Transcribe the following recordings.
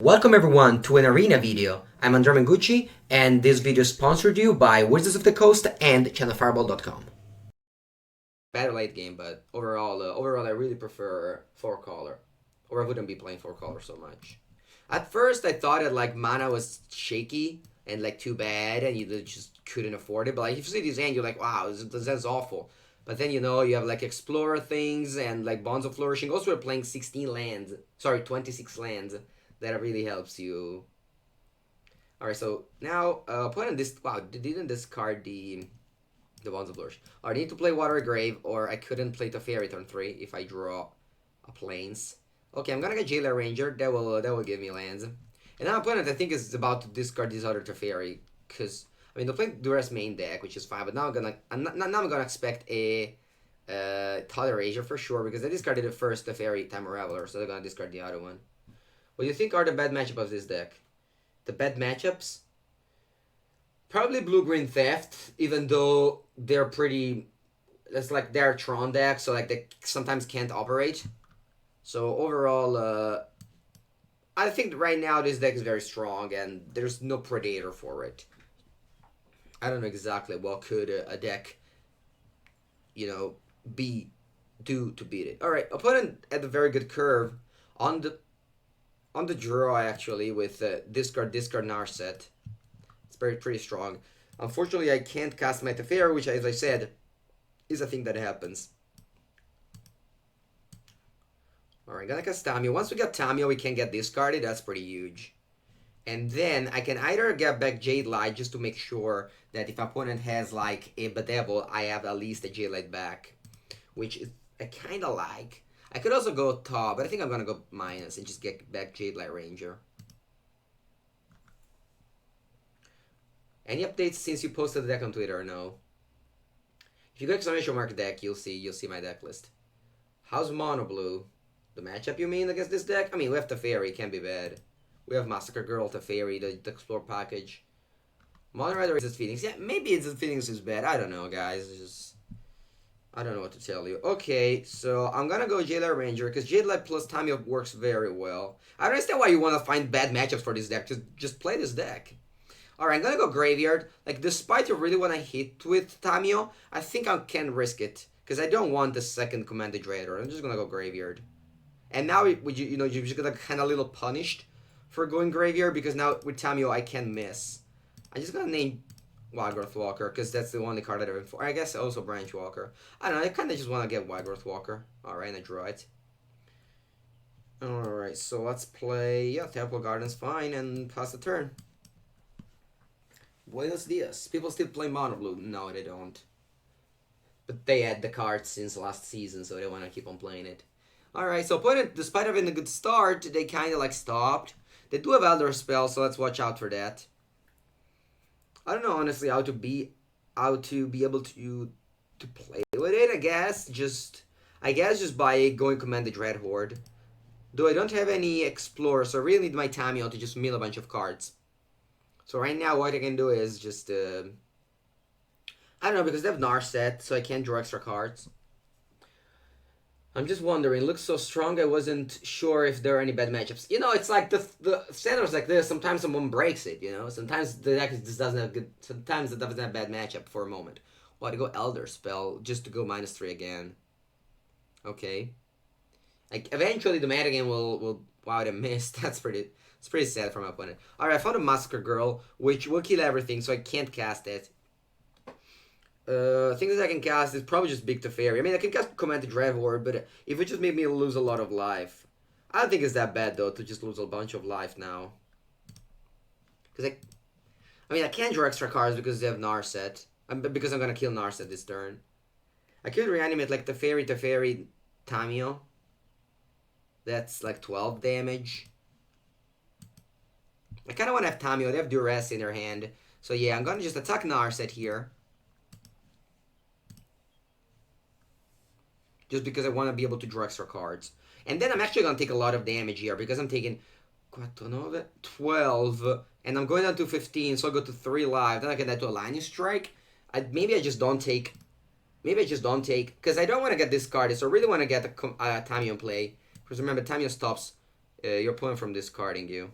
Welcome everyone to an arena video. I'm Andrea Mengucci, and this video is sponsored you by Wizards of the Coast and channelfireball.com. Better late game, but overall I really prefer 4-color. Or I wouldn't be playing 4-color so much. At first I thought that like mana was shaky and like too bad and you just couldn't afford it, but like if you see this hand you're like, wow, that's awful. But then you know you have like Explorer things and like Bonds of Flourishing. Also we're playing 26 lands. That really helps you. Alright, so now put on this. Wow, didn't discard the Bonds of Flourish. I need to play Water Grave, or I couldn't play Teferi turn 3 if I draw a Plains. Okay, I'm gonna get Jailer Ranger. That will give me lands. And now opponent I think is about to discard this other Teferi, because I mean they're playing Duress main deck, which is fine. But now I'm gonna expect a Total Ranger for sure, because they discarded the first Teferi Time Reveler, so they're gonna discard the other one. What do you think are the bad matchups of this deck? The bad matchups? Probably Blue-Green Theft, even though they're pretty... It's like they're Tron deck, so like they sometimes can't operate. So overall, I think right now this deck is very strong and there's no Predator for it. I don't know exactly what could a deck, you know, do to beat it. Alright, opponent had a very good curve on the draw actually with discard Narset. It's pretty strong. Unfortunately, I can't cast my Teferi, which, as I said, is a thing that happens. Alright, gonna cast Tamio. Once we get Tamio, we can get discarded. That's pretty huge. And then I can either get back Jade Light just to make sure that if opponent has like a Bedevil, I have at least a Jade Light back, which is I kind of like. I could also go top, but I think I'm gonna go minus and just get back Jade Light Ranger. Any updates since you posted the deck on Twitter? No. If you go exclamation mark deck, you'll see my deck list. How's Mono Blue? The matchup you mean against this deck? I mean, we have Teferi, can't be bad. We have Massacre Girl, Teferi, the Explore package. Mono Rider is Phoenix. Yeah, maybe it's Phoenix is bad. I don't know, guys. It's just I don't know what to tell you. Okay, so I'm gonna go Jailer Ranger because Jade Light plus Tamio works very well. I don't understand why you want to find bad matchups for this deck. Just play this deck. Alright, I'm gonna go Graveyard. Like, despite you really want to hit with Tamio, I think I can risk it because I don't want the second Commanded Dreadhorde. I'm just gonna go Graveyard. And now, you're just gonna kind of a little punished for going Graveyard because now with Tamio I can miss. I'm just gonna name Wildgrowth Walker, because that's the only card that I've been for. I guess also Branch Walker. I don't know, I kind of just want to get Wildgrowth Walker. Alright, and I draw it. Alright, so let's play, yeah, Temple Garden's fine, and pass the turn. Buenos dias. People still play Mono Blue. No, they don't. But they had the card since last season, so they want to keep on playing it. Alright, so opponent, despite having a good start, they kind of like stopped. They do have Elder Spell, so let's watch out for that. I don't know honestly how to be able to play with it. I guess just by going Commanded Dreadhorde. Though I don't have any Explorer, so I really need my Tamio to just mill a bunch of cards. So right now what I can do is just I don't know, because they have Narset, so I can't draw extra cards. I'm just wondering, it looks so strong I wasn't sure if there are any bad matchups. You know, it's like the standards like this, sometimes someone breaks it, you know? Sometimes the deck just doesn't have good, sometimes it doesn't have bad matchup for a moment. Well, to go Elder Spell, just to go -3 again. Okay. Like, eventually the metagame will wow, they missed. It's pretty sad for my opponent. Alright, I found a Massacre Girl, which will kill everything, so I can't cast it. Things that I can cast is probably just Big Teferi. I mean, I can cast Commanded Dreadhorde, but it would just make me lose a lot of life. I don't think it's that bad, though, to just lose a bunch of life now. Because I mean, I can't draw extra cards because they have Narset. Because I'm gonna kill Narset this turn. I could reanimate, like, Teferi, Tamio. That's, like, 12 damage. I kind of want to have Tamio. They have Duress in their hand. So, yeah, I'm gonna just attack Narset here. Just because I want to be able to draw extra cards. And then I'm actually going to take a lot of damage here, because I'm taking 12, and I'm going down to 15, so I go to 3 life. Then I get that to a Lightning Strike. Maybe I just don't take, because I don't want to get discarded, so I really want to get a Tamio in play. Because remember, Tamio stops your opponent from discarding you.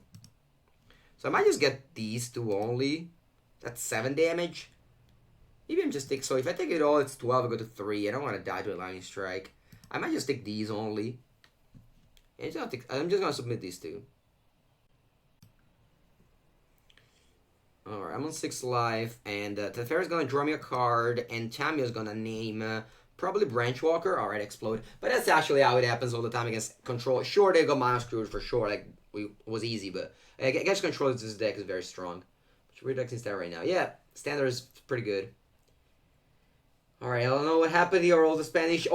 So I might just get these two only. That's 7 damage. Maybe I'm just take, so if I take it all, it's 12, I go to 3. I don't want to die to a lightning strike. I might just take these only. I'm just gonna submit these two. Alright, I'm on 6 life, and Teferi's gonna draw me a card, and Tamio's gonna name probably Branchwalker. Alright, explode. But that's actually how it happens all the time against control. Sure, they got Mana Screwed for sure, like, it was easy, but against control, this deck is very strong. We're redexing Standard right now. Yeah, Standard is pretty good. Alright, I don't know what happened here, all the Spanish,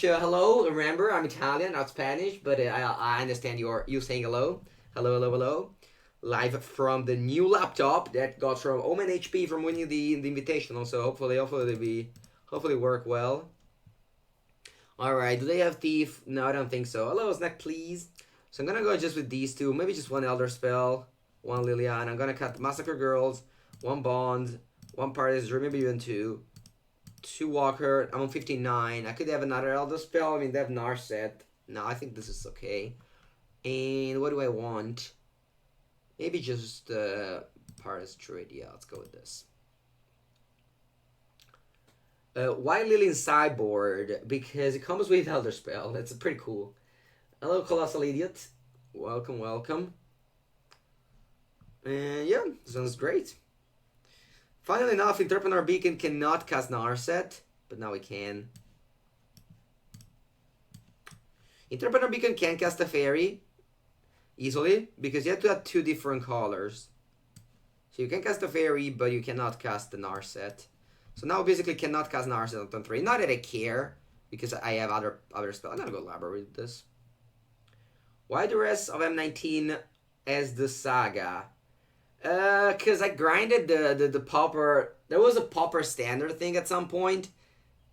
hello, remember, I'm Italian, not Spanish, but I understand you saying hello. Hello, hello, hello. Live from the new laptop that got from Omen HP from winning the invitational, so hopefully work well. Alright, do they have Thief? No, I don't think so. Hello, Snack, please. So I'm gonna go just with these two, maybe just one Elder Spell, one Liliana. I'm gonna cut Massacre Girls, one Bond, one Partisan, maybe even two. 2 Walker. I'm on 59. I could have another Elder Spell. I mean, they have Narset. No, I think this is okay. And what do I want? Maybe just Paris Druid. Yeah, let's go with this. Why Lily in sideboard? Because it comes with Elder Spell. That's pretty cool. Hello, Colossal Idiot. Welcome, welcome. And yeah, sounds great. Funnily enough, Interpreter Beacon cannot cast Narset, but now we can. Interpreter Beacon can cast a fairy easily, because you have to have 2 different colors. So you can cast a fairy, but you cannot cast the Narset. So now basically cannot cast Narset on turn 3. Not that I care, because I have other spells. I'm gonna go elaborate with this. Why the rest of M19 as the Saga? Cause I grinded the Pauper. There was a Pauper standard thing at some point.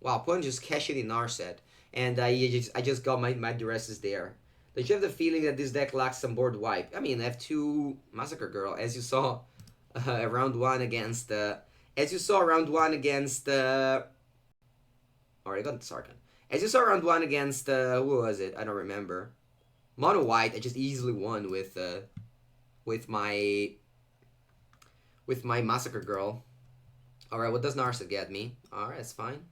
Wow, opponent just cashed it in Narset, and I just got my Duresses there. Did you have the feeling that this deck lacks some board wipe? I mean, I have 2 Massacre Girl, as you saw round 1 against round 1 against Alright, I got Sarkhan. As you saw round 1 against who was it? I don't remember. Mono White. I just easily won with my Massacre Girl. Alright, what does Narset get me? Alright, that's fine.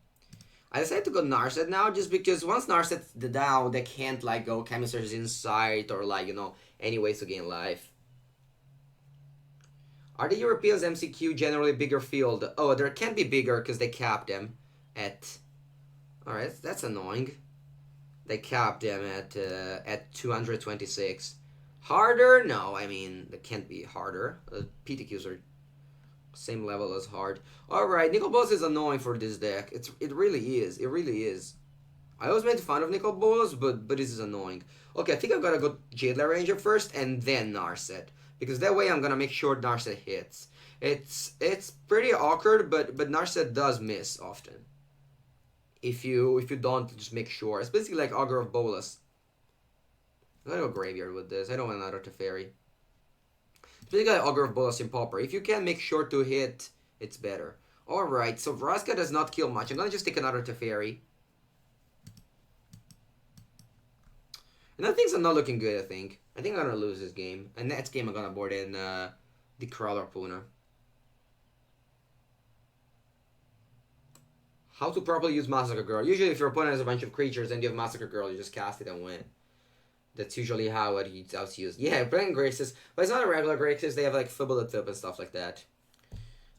I decided to go Narset now just because once Narset's down, they can't like go Chemistry's Insight or like, you know, any ways to gain life. Are the Europeans MCQ generally bigger field? Oh, there can't be bigger because they capped them at... Alright, that's annoying. They capped them at 226. Harder? No, I mean, they can't be harder. PTQs are same level as hard. Alright, Nicol Bolas is annoying for this deck. It really is. It really is. I always made fun of Nicol Bolas, but this is annoying. Okay, I think I'm gonna go Jadler Ranger first and then Narset. Because that way I'm gonna make sure Narset hits. It's pretty awkward, but Narset does miss often. If you don't just make sure. It's basically like Augur of Bolas. I'm gonna go Graveyard with this. I don't want another Teferi. Basically like Augur of Bolas in Pauper. If you can make sure to hit, it's better. Alright, so Vraska does not kill much. I'm gonna just take another Teferi. And that things are not looking good, I think. I think I'm gonna lose this game. And next game I'm gonna board in the Crawler Puna. How to properly use Massacre Girl. Usually if your opponent has a bunch of creatures and you have Massacre Girl, you just cast it and win. That's usually how it's used. Yeah, playing Graces, but it's not a regular Graces. They have like Fibulative and stuff like that.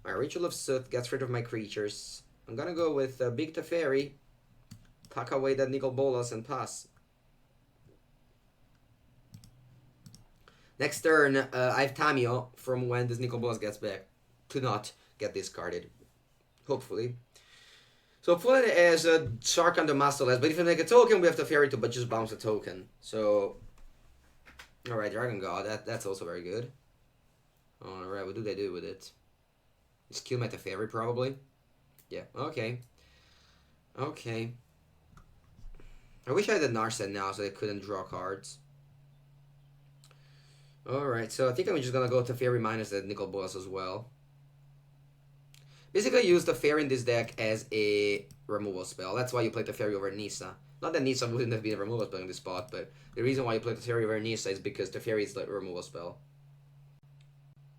Alright, Ritual of Soot gets rid of my creatures. I'm gonna go with Big Teferi. Tuck away that Nicol Bolas and pass. Next turn, I have Tamio from when this Nicol Bolas gets back to not get discarded. Hopefully. So put it as a Sarkhan the Masterless, but if you make a token, we have to Teferi to but just bounce a token. So, alright, Dragon God, that's also very good. Alright, what do they do with it? Just kill my Teferi, probably? Yeah, okay. Okay. I wish I had a Narset now so I couldn't draw cards. Alright, so I think I'm just gonna go Teferi minus the Nicol Bolas as well. Basically, use the Fairy in this deck as a removal spell. That's why you play the Fairy over Nissa. Not that Nissa wouldn't have been a removal spell in this spot, but the reason why you play the Fairy over Nissa is because the Fairy is the removal spell.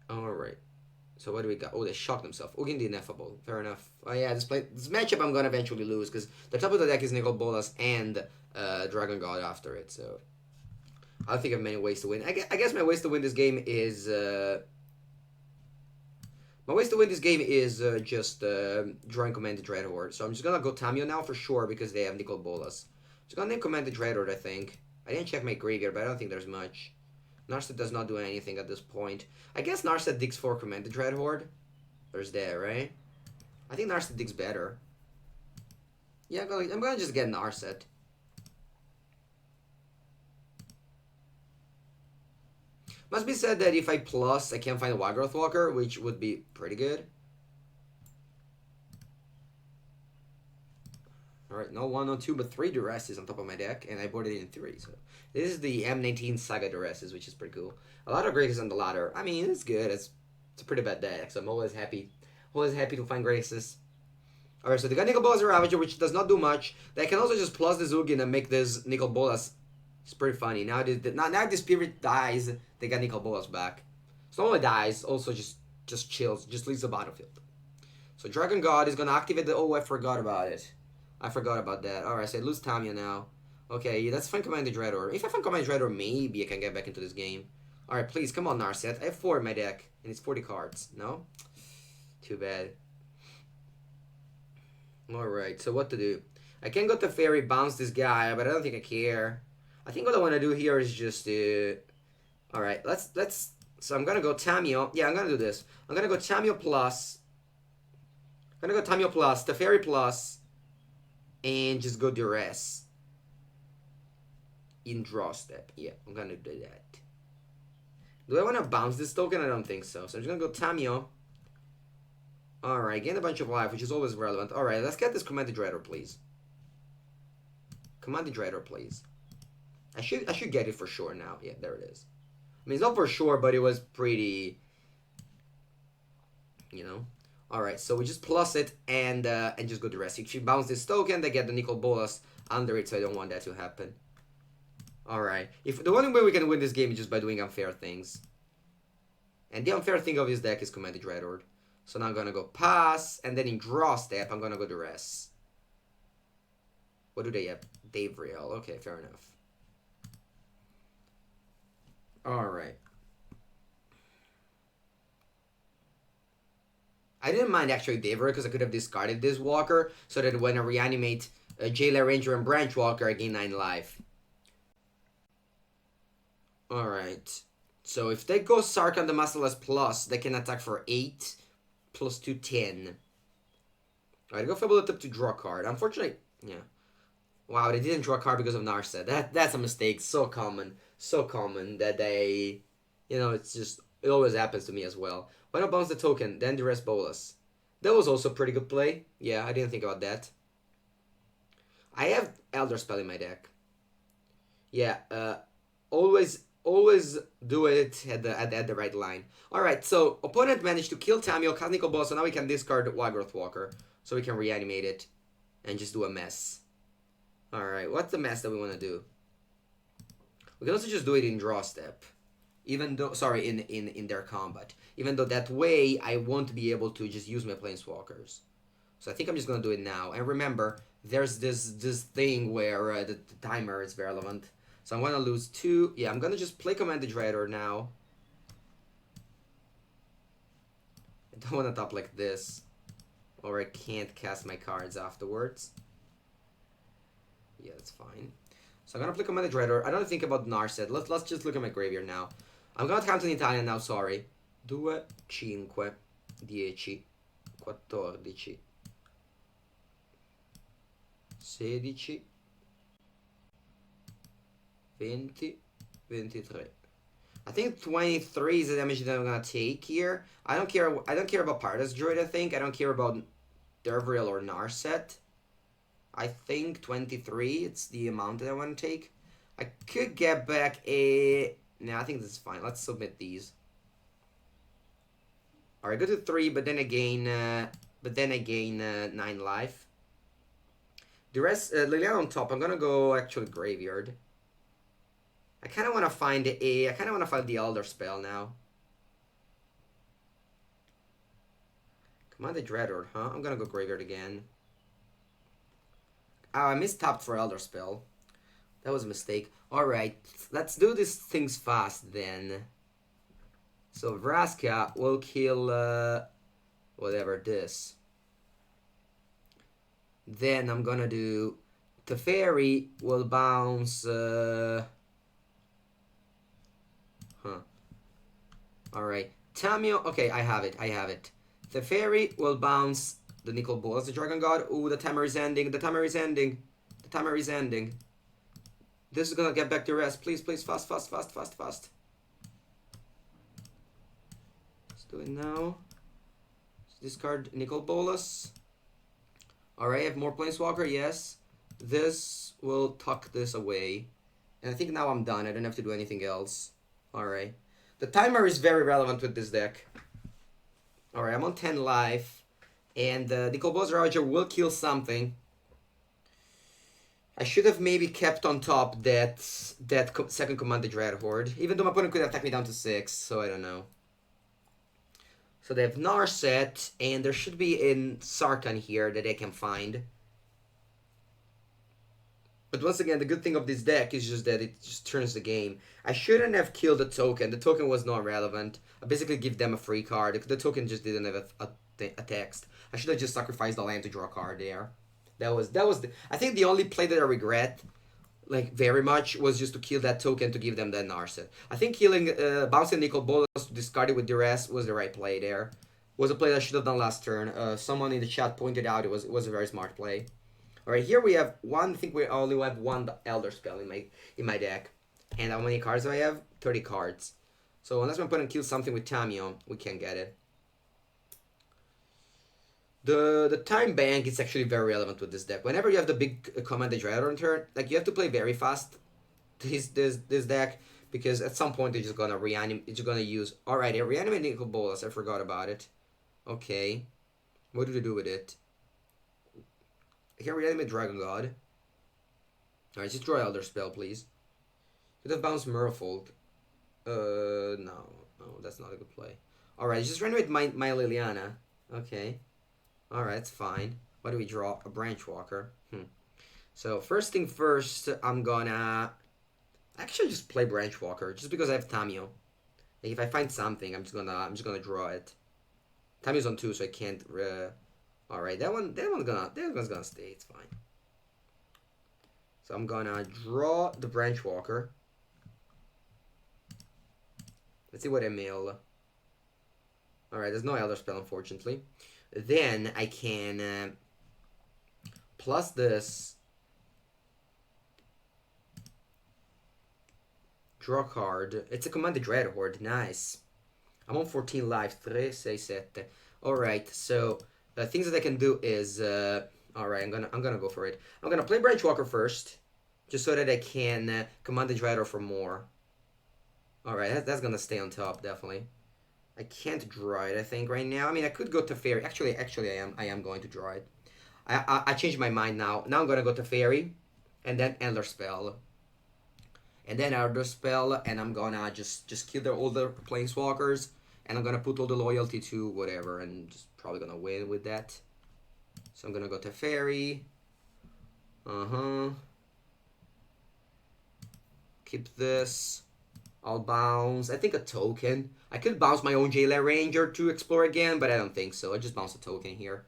Alright. So what do we got? Oh, they shocked themselves. Ugin the Ineffable. Fair enough. Oh yeah, this matchup I'm gonna eventually lose because the top of the deck is Nicol Bolas and Dragon God after it. So I'll think of many ways to win. I guess my ways to win this game is just drawing Command Dreadhorde. So I'm just gonna go Tamio now for sure because they have Nicol Bolas. Just gonna name Command Dreadhorde, I think. I didn't check my graveyard, but I don't think there's much. Narset does not do anything at this point. I guess Narset digs for Command Dreadhorde. There's that, right? I think Narset digs better. Yeah, I'm gonna just get Narset. Must be said that if I plus, I can find a Wildgrowth Walker, which would be pretty good. Alright, no 1, no 2, but 3 Duresses on top of my deck, and I boarded in 3, so... This is the M19 Saga Duresses, which is pretty cool. A lot of Graces on the ladder. I mean, it's good. It's a pretty bad deck, so I'm always happy. Always happy to find Graces. Alright, so they got Nicol Bolas Ravager, which does not do much. They can also just plus the Zugin and make this Nicol Bolas. It's pretty funny. Now the spirit dies, they got Nicol Bolas back. So not only dies, also just chills, just leaves the battlefield. So Dragon God is gonna activate the... Oh, I forgot about it. I forgot about that. Alright, so I lose Tamia now. Okay, yeah, that's fine Command Dreadhorde. If I find Command Dreadhorde, maybe I can get back into this game. Alright, please, come on, Narset. I have 4 in my deck, and it's 40 cards. No? Too bad. Alright, so what to do? I can go to Fairy, bounce this guy, but I don't think I care. I think what I want to do here is just... Alright, let's... So I'm gonna go Tamio. Yeah, I'm gonna do this. I'm gonna go Tamio plus... I'm gonna go Tamio plus, Teferi plus... And just go Duress. In draw step. Yeah, I'm gonna do that. Do I want to bounce this token? I don't think so. So I'm just gonna go Tamio. Alright, gain a bunch of life, which is always relevant. Alright, let's get this Command Dreadhorde, please. Command Dreadhorde, please. I should get it for sure now. Yeah, there it is. I mean, it's not for sure, but it was pretty... You know? Alright, so we just plus it and just go to rest. If you bounce this token, they get the Nicol Bolas under it, so I don't want that to happen. Alright. If the only way we can win this game is just by doing unfair things. And the unfair thing of this deck is Command Dreadhorde. So now I'm gonna go pass, and then in draw step, I'm gonna go to rest. What do they have? Davriel. Okay, fair enough. Alright. I didn't mind actually Davriel because I could have discarded this Walker so that when I reanimate Jailer Ranger and Branch Walker, I gain 9 life. Alright. So if they go Sarkhan the Masterless Plus, they can attack for 8 plus 2, 10. Alright, go Fable Tip to draw a card. Unfortunately, yeah. Wow, they didn't draw a card because of Narset. That's a mistake. So common. So common that they... You know, it's just... It always happens to me as well. Why not bounce the token, then Duress Bolas? That was also a pretty good play. Yeah, I didn't think about that. I have Elder Spell in my deck. Yeah, always do it at the right line. Alright, so opponent managed to kill Tamio, cast Nicol Bolas, so now we can discard Wildgrowth Walker. So we can reanimate it and just do a mess. Alright, what's the mess that we want to do? We can also just do it in draw step. Even though, sorry, in their combat. Even though that way, I won't be able to just use my Planeswalkers. So I think I'm just going to do it now. And remember, there's this thing where the timer is relevant. So I'm going to lose 2. Yeah, I'm going to just play Command Dreadhorde now. I don't want to top like this. Or I can't cast my cards afterwards. Yeah, that's fine. So I'm going to play Command Dreadhorde. I don't think about Narset. Let's just look at my graveyard now. I'm going to count in Italian now, sorry. 2, 5, 10, 14, 16, 20, 23. I think 23 is the damage that I'm gonna take here. I don't care about Pardas Druid, I think. I don't care about Davriel or Narset. I think 23, it's the amount that I want to take. I could get back a... Nah, I think this is fine. Let's submit these. Alright, go to 3, but then I gain 9 life. The rest, Liliana on top. I'm gonna go actually graveyard. I kind of want to find the Elder Spell now. Commanded Dreadhorde, huh? I'm gonna go Graveyard again. Oh, I mistapped for Elder Spell. That was a mistake. Alright, let's do these things fast then. So Vraska will kill whatever this. Then I'm gonna do Teferi will bounce Alright. Tamio, okay, I have it. Teferi will bounce the Nicol Bolas, the Dragon God. Ooh, the timer is ending. The timer is ending. This is gonna get back to rest. Please, fast. Let's do it now. Discard Nicol Bolas. Alright, I have more Planeswalker, yes. This will tuck this away. And I think now I'm done. I don't have to do anything else. Alright. The timer is very relevant with this deck. Alright, I'm on 10 life. And Nicol Bolas Ravager will kill something. I should have maybe kept on top that second Commanded Dreadhorde. Even though my opponent could have attacked me down to 6, so I don't know. So they have Narset, and there should be a Sarkhan here that they can find. But once again, the good thing of this deck is just that it just turns the game. I shouldn't have killed the token. The token was not relevant. I basically give them a free card. The token just didn't have a text. I should have just sacrificed the land to draw a card there. That was I think the only play that I regret, like, very much, was just to kill that token to give them that Narset. I think killing, bouncing Nicol Bolas to discard it with duress was the right play there. Was a play that I should have done last turn. Someone in the chat pointed out it was a very smart play. Alright, here we have one, I think we only have one Elder Spell in my deck. And how many cards do I have? 30 cards. So unless my opponent kills something with Tamiyo, we can't get it. The time bank is actually very relevant with this deck. Whenever you have the big Commanded Dreadhorde on turn, like, you have to play very fast this deck, because at some point they're just gonna reanimate. It's just gonna use. Alright, reanimate Nicol Bolas. I forgot about it. Okay, what do they do with it? I can reanimate Dragon God. Alright, just draw Elder Spell, please. Could have bounced Merfolk. No, that's not a good play. Alright, just reanimate my Liliana. Okay. Alright, it's fine. What do we draw? A Branch Walker. So first thing first, I'm gonna actually just play Branch Walker just because I have Tamiyo. Like, if I find something, I'm just gonna draw it. Tamiyo's on 2, so I can't. Alright, that one's gonna stay. It's fine. So I'm gonna draw the Branch Walker. Let's see what I mill. Alright, there's no Elder Spell, unfortunately. Then I can plus this, draw a card. It's a Commanded Dreadhorde. Nice. I'm on 14 lives. 3, 6, 7. Alright, so the things that I can do is alright, I'm gonna go for it. I'm gonna play Branch Walker first, just so that I can command the Dreadhorde for more. Alright, that's gonna stay on top, definitely. I can't draw it, I think, right now. I mean, I could go to Fairy. Actually, I am going to draw it. I changed my mind now. Now I'm gonna go to Fairy, and then Elder Spell. And then Elder Spell, and I'm gonna just kill all the Planeswalkers, and I'm gonna put all the loyalty to whatever, and just probably gonna win with that. So I'm gonna go to Fairy. Keep this. I'll bounce, I think, a token. I could bounce my own Jailer Ranger to explore again, but I don't think so. I just bounce a token here.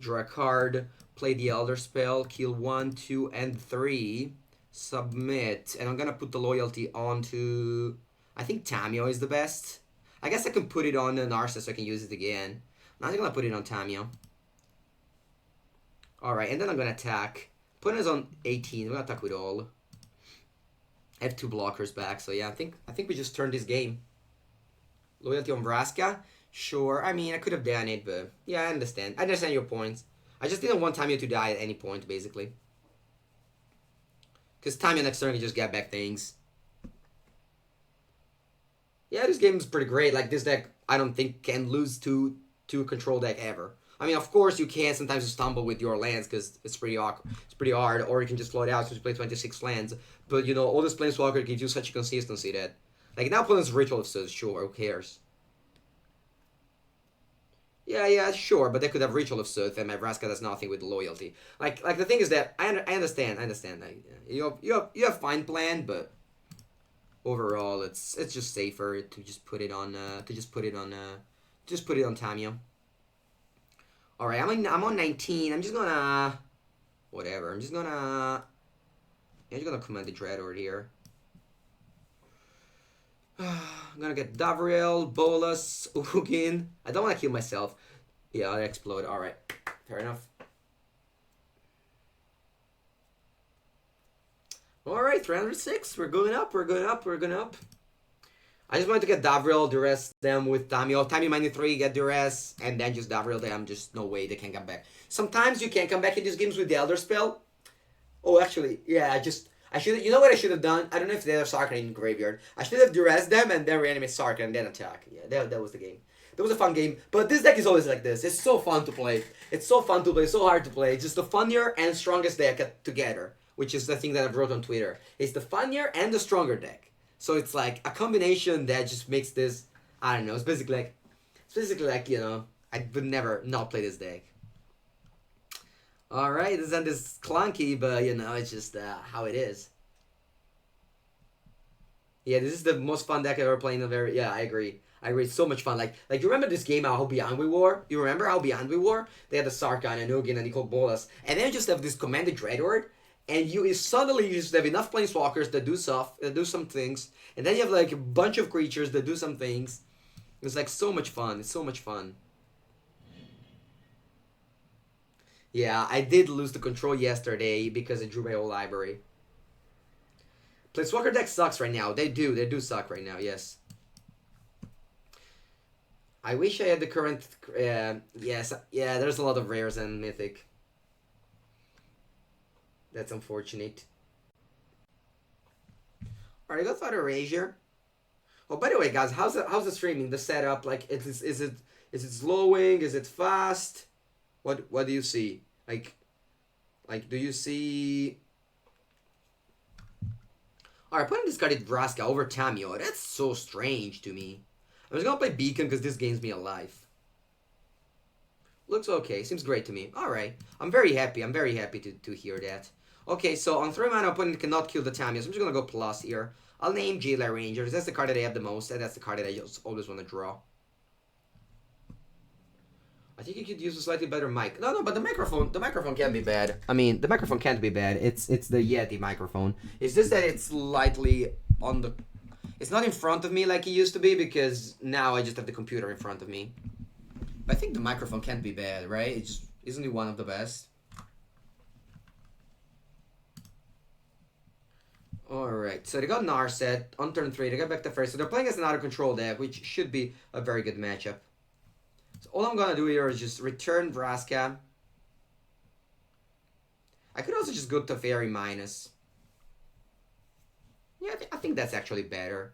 Draw a card, play the Elder Spell, kill 1, 2, and 3. Submit, and I'm gonna put the loyalty onto, I think Tamiyo is the best. I guess I can put it on Narcissus so I can use it again. I'm gonna put it on Tamiyo. Alright, and then I'm gonna attack. Opponent is on 18, I'm gonna attack with all. I have 2 blockers back, so yeah, I think we just turned this game. Loyalty on Vraska? Sure, I mean, I could have done it, but yeah, I understand. I understand your points. I just didn't want Tamiyo to die at any point, basically. Because Tamiyo next turn can just get back things. Yeah, this game is pretty great. Like, this deck, I don't think can lose to a control deck ever. I mean, of course, you can sometimes stumble with your lands because it's pretty awkward. It's pretty hard, or you can just float out since you play 26 lands. But, you know, all this Planeswalker gives you such a consistency that, like, now opponent's Ritual of Suds, sure, who cares? Yeah, sure, but they could have Ritual of Sooth, and my Vraska does nothing with loyalty. Like the thing is that I understand. Like, you have fine plan, but overall, it's just safer to just put it on Tamio. All right, I'm on 19. I'm just gonna whatever. I'm just gonna command the Dreadhorde here. I'm gonna get Davriel, Bolas, Ugin. I don't want to kill myself. Yeah, I'll explode. All right, fair enough. All right, 306. We're going up. We're going up. We're going up. I just wanted to get Davriel, duress them with Tamio. Tamio -3, get duress, and then just Davriel them. Just no way they can come back. Sometimes you can come back in these games with the Elder Spell. Oh, actually, yeah, I should. You know what I should have done? I don't know if they have Sarkhan in graveyard. I should have duressed them and then reanimate Sarkhan and then attack. Yeah, that was the game. That was a fun game. But this deck is always like this. It's so fun to play. It's so fun to play. So hard to play. It's just the funnier and strongest deck together, which is the thing that I've wrote on Twitter. It's the funnier and the stronger deck. So it's like a combination that just makes this. I don't know. It's basically like I would never not play this deck. All right, this end is clunky, but it's just how it is. Yeah, this is the most fun deck I've ever played in a very. Yeah, I agree. I agree. It's so much fun. Like you remember this game how Beyond We War? You remember how Beyond We War? They had the Sarkhan and Ugin and Nicole Bolas, and then you just have this commanded Dreadhorde, and suddenly you just have enough planeswalkers that do stuff, that do some things, and then you have like a bunch of creatures that do some things. It's like so much fun. It's so much fun. Yeah, I did lose the control yesterday because I drew my whole library. Planeswalker deck sucks right now. They do suck right now, yes. I wish I had the current... yes, yeah, there's a lot of rares and mythic. That's unfortunate. Alright, I got Father Erasure. Oh, by the way, guys, how's the streaming? The setup, like, is it slowing? Is it fast? What do you see? Like do you see? Alright, putting discarded Vraska over Tamio. That's so strange to me. I'm just gonna play Beacon because this gains me a life. Looks okay. Seems great to me. Alright. I'm very happy. I'm very happy to hear that. Okay, so on 3 mana, opponent cannot kill the Tamio, so I'm just gonna go plus here. I'll name Jailer Rangers. That's the card that I have the most, and that's the card that I just always want to draw. I think you could use a slightly better mic. No, but the microphone can't be bad. I mean, the microphone can't be bad. It's the Yeti microphone. It's just that it's slightly on the... It's not in front of me like it used to be because now I just have the computer in front of me. But I think the microphone can't be bad, right? It just... Isn't it one of the best? Alright, so they got Narset on turn 3. They got back to first. So they're playing as an out-of-control deck, which should be a very good matchup. So all I'm gonna do here is just return Vraska. I could also just go to Fairy minus. Yeah, I think that's actually better.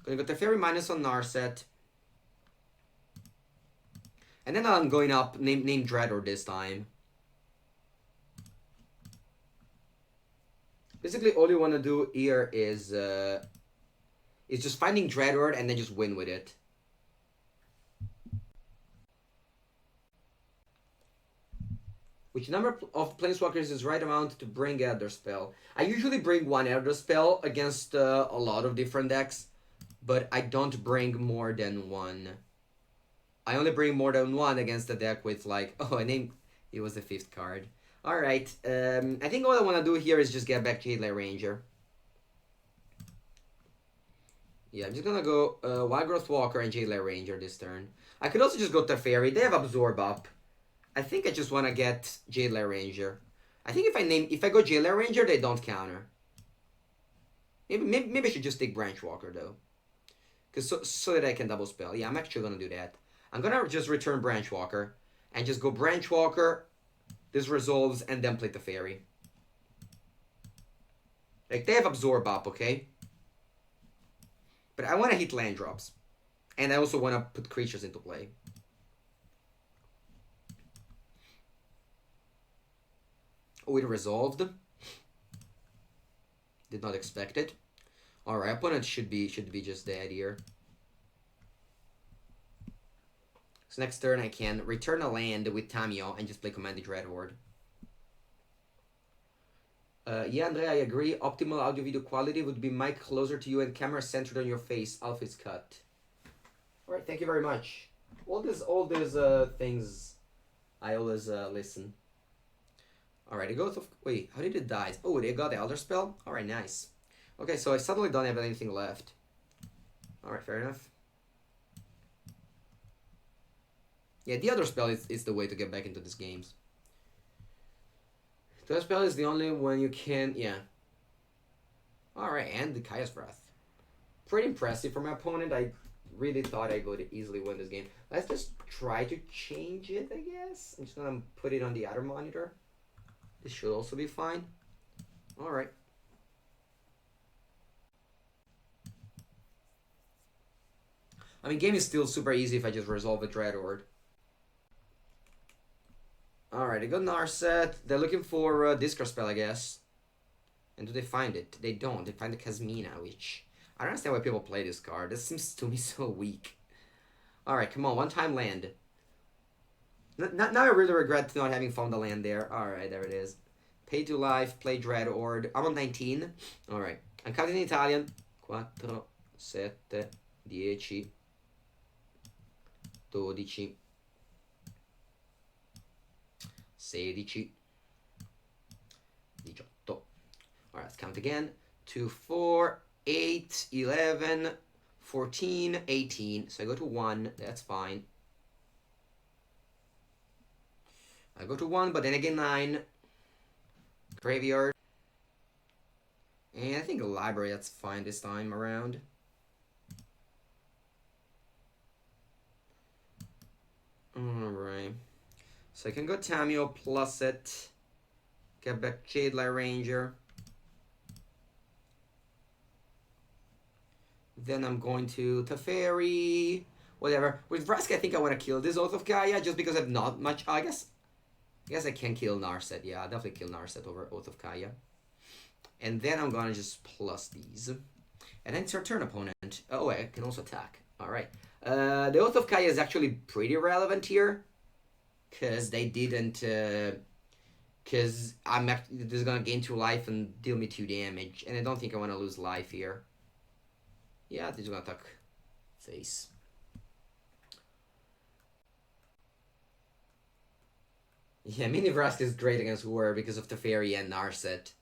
Gonna go to Fairy minus on Narset. And then I'm going up, name Dreadhorde this time. Basically, all you want to do here is just finding Dreadhorde and then just win with it. Which number of Planeswalkers is right amount to bring Elder Spell? I usually bring 1 Elder Spell against a lot of different decks, but I don't bring more than 1. I only bring more than 1 against a deck with like... Oh, I named... It was the 5th card. Alright, I think all I want to do here is just get back Jailer Ranger. Yeah, I'm just gonna go Wildgrowth Walker and Jailer Ranger this turn. I could also just go Teferi. They have Absorb up. I think I just want to get Jailer Ranger. I think if I go Jailer Ranger, they don't counter. Maybe I should just take Branch Walker though, because so that I can double spell. Yeah, I'm actually gonna do that. I'm gonna just return Branch Walker and just go Branch Walker. This resolves and then play Teferi. Like they have Absorb up, okay? But I want to hit land drops. And I also want to put creatures into play. Oh, it resolved. Did not expect it. Alright, opponent should be just dead here. So next turn I can return a land with Tamio and just play Command the Dreadhorde. Yeah, Andrea, I agree. Optimal audio video quality would be mic closer to you and camera centered on your face. Alpha is cut. Alright, thank you very much. All these things I always listen. Alright, it goes of wait, how did it die? Oh, they got the Elder Spell? Alright, nice. Okay, so I suddenly don't have anything left. Alright, fair enough. Yeah, the Elder Spell is the way to get back into these games. The Elder Spell is the only one you can, yeah. Alright, and the Kaya's Breath. Pretty impressive for my opponent. I really thought I would easily win this game. Let's just try to change it, I guess. I'm just gonna put it on the other monitor. This should also be fine. Alright. I mean, game is still super easy if I just resolve a Dreadhorde. Alright, they got Narset. They're looking for a Discard Spell, I guess. And do they find it? They don't. They find the Kasmina, which... I don't understand why people play this card. This seems to me so weak. Alright, come on. One-time land. Now I really regret not having found the land there. Alright, there it is. Pay to life, play Dreadhorde. I'm on 19. Alright. I'm counting in Italian. 4, 7, 10, 12, 16, 18. Alright, let's count again. 2, 4, 8, 11, 14, 18. So I go to 1. That's fine. I go to 1, but then again 9. Graveyard. And I think a library, that's fine this time around. Alright. So I can go Tamio plus it. Get back Jadelight Ranger. Then I'm going to Teferi. Whatever. With Vraska, I think I want to kill this Oath of Gaia just because I have not much. I guess I can kill Narset. Yeah, I'll definitely kill Narset over Oath of Gaia. And then I'm gonna just plus these. And then it's our turn, opponent. Oh, I can also attack. Alright. The Oath of Gaia is actually pretty relevant here. Because they didn't... Because this is gonna gain 2 life and deal me 2 damage. And I don't think I want to lose life here. Yeah, this is gonna attack face. Yeah, Mini Vraska is great against War because of Teferi and Narset.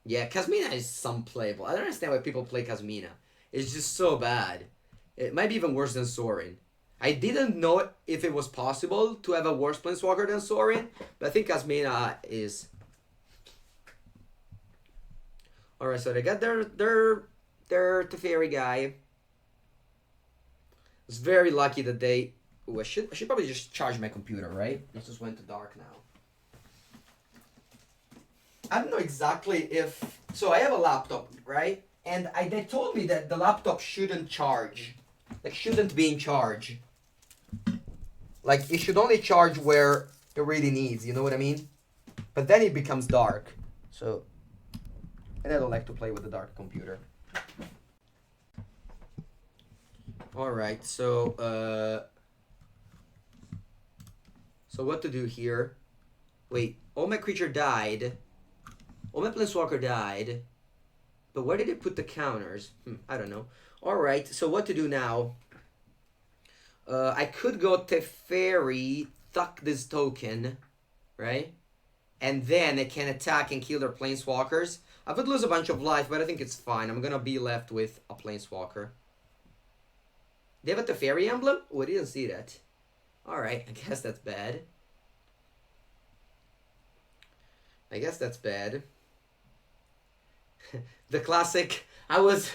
Yeah, Kasmina is some playable. I don't understand why people play Kasmina. It's just so bad. It might be even worse than Sorin. I didn't know if it was possible to have a worse Planeswalker than Sorin, but I think Kasmina is. Alright, so they got their Teferi guy. It's very lucky that they... Ooh, I should probably just charge my computer, right? It just went to dark now. I don't know exactly if... So I have a laptop, right? And they told me that the laptop shouldn't charge. Like, shouldn't be in charge. Like, it should only charge where it really needs, you know what I mean? But then it becomes dark. So... And I don't like to play with a dark computer. Alright, so... So what to do here? Wait, all my creature died. All my Planeswalker died. But where did it put the counters? I don't know. Alright, so what to do now? I could go Teferi, tuck this token, right? And then it can attack and kill their Planeswalkers. I would lose a bunch of life, but I think it's fine. I'm gonna be left with a Planeswalker. They have a Teferi emblem? Oh, I didn't see that. Alright, I guess that's bad. I guess that's bad. The classic, I was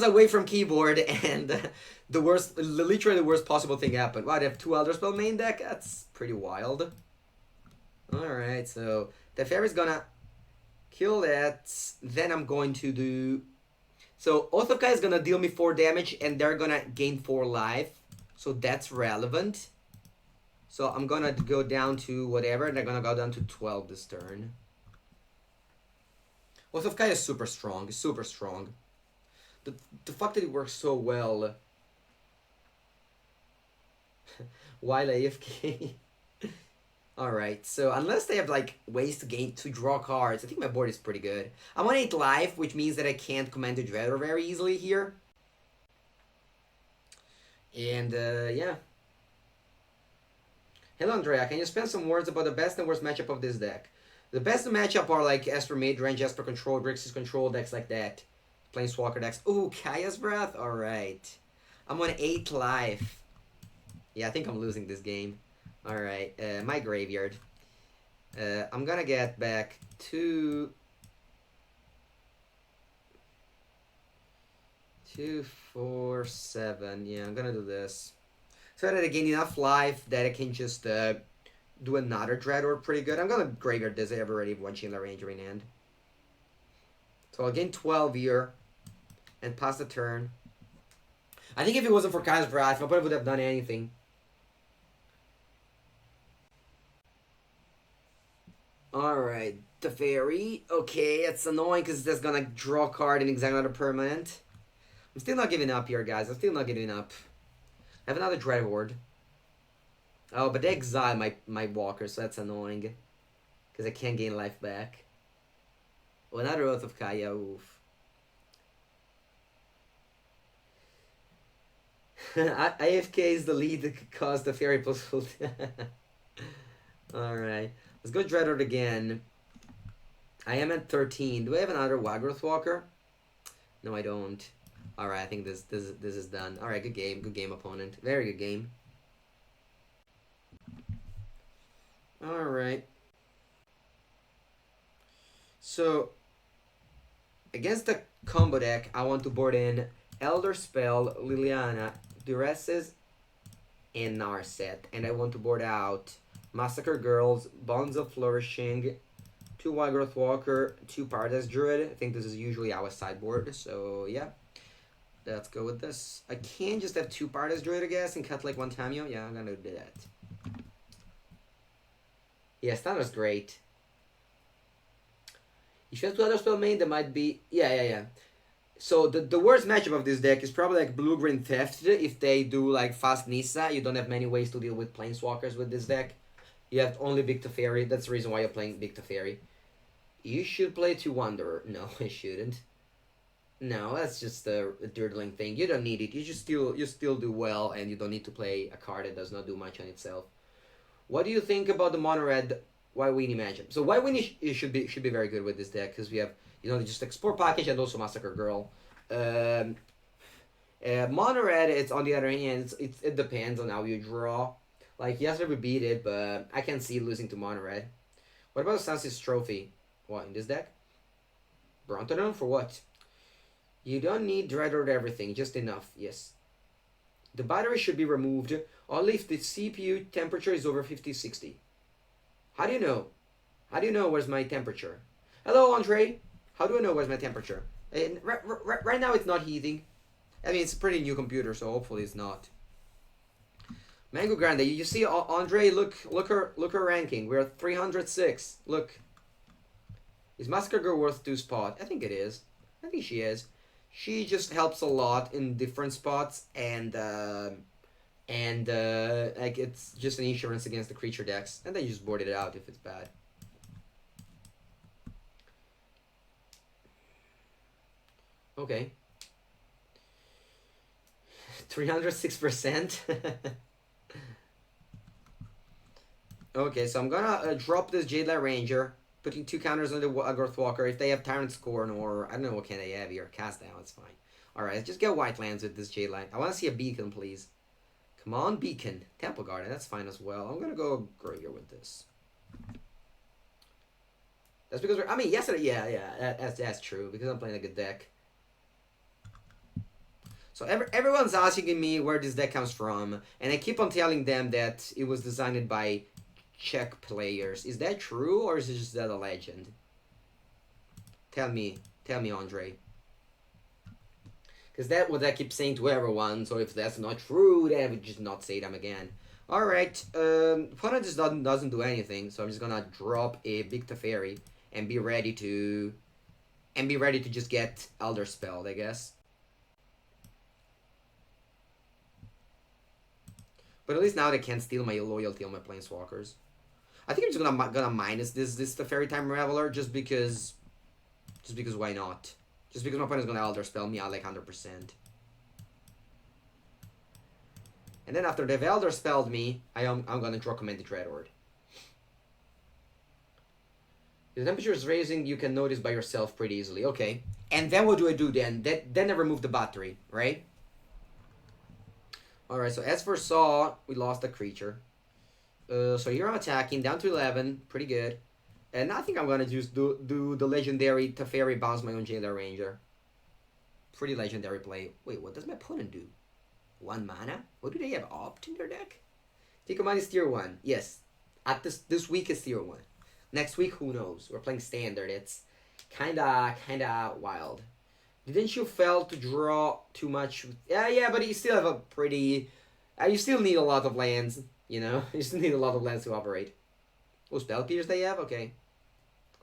away from keyboard and literally the worst possible thing happened. Wow, they have 2 Elder Spell main deck? That's pretty wild. Alright, so Teferi's gonna kill that. Then I'm going to do... So Oath of Gaia is gonna deal me 4 damage and they're gonna gain 4 life. So that's relevant. So I'm gonna go down to whatever, and they're gonna go down to 12 this turn. Oath of Kaya is super strong, super strong. The, the fact that it works so well while AFK. Alright, so unless they have like ways to draw cards, I think my board is pretty good. I'm on 8 life, which means that I can't command the Dreadhorde very easily here. And yeah. Hello Andrea, can you spend some words about the best and worst matchup of this deck? The best matchup are like Esper mid-range, Esper control, Grixis control, decks like that. Planeswalker decks. Ooh, Kaya's Breath? Alright. I'm on 8 life. Yeah, I think I'm losing this game. Alright, my graveyard. I'm gonna get back 2, 4, 7. Yeah, I'm gonna do this. So that I gain enough life that I can just do another Dreadhorde pretty good. I'm gonna graveyard this. I have already one Chandler Ranger in hand. So I'll gain 12 here and pass the turn. I think if it wasn't for Kaya's Breath, I probably would have done anything. Alright, the fairy. Okay, it's annoying because that's gonna draw a card and exile another permanent. I'm still not giving up here, guys. I'm still not giving up. I have another Dreadhorde. Oh, but they exile my walker, so that's annoying. Because I can't gain life back. Oh, another Oath of Kaya, oof. AFK is the lead that caused the fairy plus full. Alright. Let's go Dreadhorde again. I am at 13. Do I have another Wagroth Walker? No, I don't. Alright, I think this is done. Alright, good game. Good game, opponent. Very good game. Alright. So, against the combo deck, I want to board in Elder Spell, Liliana, Duresses, and Narset. And I want to board out Massacre Girls, Bonds of Flourishing, 2 Wagroth Walker, 2 Paradise Druid. I think this is usually our sideboard, so yeah. Let's go with this. I can just have 2 Paradise Druid, I guess, and cut like 1 Tamio. Yeah, I'm gonna do that. Yeah, Standard's great. If you have 2 other spell main, that might be... Yeah. So the worst matchup of this deck is probably like Blue-Green Theft. If they do like Fast Nissa, you don't have many ways to deal with Planeswalkers with this deck. You have only Big Teferi. That's the reason why you're playing Big Teferi. You should play 2 Wanderer. No, I shouldn't. No, that's just a dirtling thing. You don't need it. You still do well, and you don't need to play a card that does not do much on itself. What do you think about the mono red White Weenie matchup? So White Weenie should be very good with this deck because we have just Export Package and also Massacre Girl. Mono red, it's on the other hand, it depends on how you draw. Like yesterday we beat it, but I can see losing to mono red. What about Sansis Trophy? What in this deck? Brontodon for what? You don't need Dreadhorde everything, just enough, yes. The battery should be removed only if the CPU temperature is over 50-60. How do you know? How do you know where's my temperature? Hello, Andre. How do I know where's my temperature? And right now it's not heating. I mean, it's a pretty new computer, so hopefully it's not. Mango Grande, you see, Andre, look her ranking. We're at 306. Look. Is Massacre Girl worth 2 spot? I think it is. I think she is. She just helps a lot in different spots, and like it's just an insurance against the creature decks, and then you just board it out if it's bad. Okay. 306%. Okay, so I'm gonna drop this Jadelight Ranger, putting 2 counters on the Wagroth Walker. If they have Tyrant Scorn, or I don't know what can they have here, Cast Down, it's fine. Alright, let's just get white lands with this Jadelight. I want to see a Beacon, please. Come on, Beacon. Temple Garden, that's fine as well. I'm gonna go Graveyard with this. That's because I mean, yesterday, yeah, that's true, because I'm playing a good deck. So everyone's asking me where this deck comes from, and I keep on telling them that it was designed by Czech players. Is that true, or is it just that a legend? Tell me, Andre. Because that's what I keep saying to everyone, so if that's not true, then I would just not say them again. Alright, opponent just doesn't do anything, so I'm just gonna drop a Big Teferi and be ready to and be ready to just get Elder Spelled, I guess. But at least now they can't steal my loyalty on my Planeswalkers. I think I'm just gonna minus this the Fairy Time Reveler just because why not? Just because my opponent's gonna Elder Spell me out like 100%. And then after they've Elder Spelled me, I'm gonna draw Command the Dreadhorde. The temperature is raising, you can notice by yourself pretty easily. Okay. And then what do I do then? Then I remove the battery, right? Alright, so as foresaw, we lost a creature. So here I'm attacking, down to 11, pretty good. And I think I'm gonna just do the legendary Teferi bounce my own Jailer Ranger. Pretty legendary play. Wait, what does my opponent do? 1 mana? What do they have? Opt in their deck? Take a minus tier 1. Yes. At this week is tier 1. Next week, who knows? We're playing standard. It's kinda wild. Didn't you fail to draw too much? Yeah, but you still have a pretty... you still need a lot of lands, you know? You still need a lot of lands to operate. Oh, Spell Pierce they have? Okay.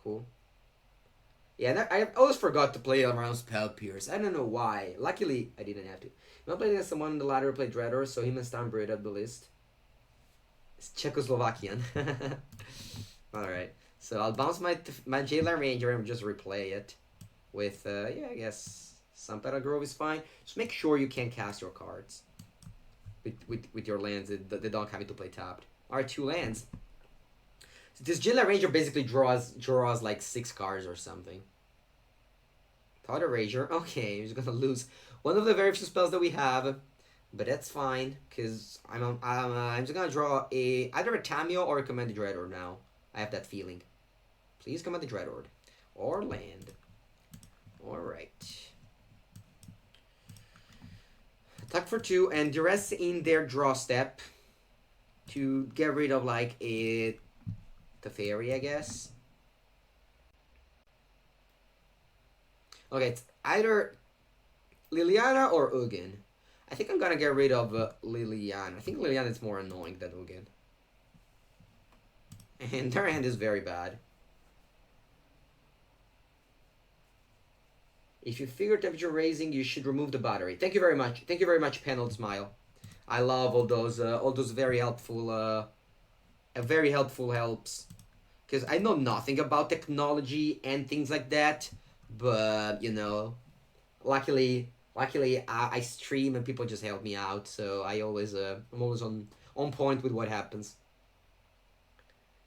Cool. Yeah, I always forgot to play around Spell Pierce. I don't know why. Luckily, I didn't have to. When I played against someone in the ladder who played Dreadhorde, so him and Stanbrid at the list. It's Czechoslovakian. Alright. So I'll bounce my Jailer Ranger and just replay it. With, yeah, I guess some Petal Grove is fine. Just make sure you can cast your cards. With your lands, they don't have to play tapped. Alright, 2 lands. So this Jailer Ranger basically draws like 6 cards or something. Powder Ranger, okay, he's gonna lose one of the very few spells that we have, but that's fine because I'm just gonna draw either a Tamio or a Command the Dreadhorde now. I have that feeling. Please Command the Dreadhorde or land. All right. Attack for 2 and duress in their draw step to get rid of like a Teferi, I guess. Okay, it's either Liliana or Ugin. I think I'm gonna get rid of Liliana. I think Liliana is more annoying than Ugin. And their hand is very bad. If you figure temperature raising, you should remove the battery. Thank you very much. Thank you very much, Paneled Smile. I love all those very helpful helps. Because I know nothing about technology and things like that, but you know, luckily I stream and people just help me out, so I'm always on point with what happens.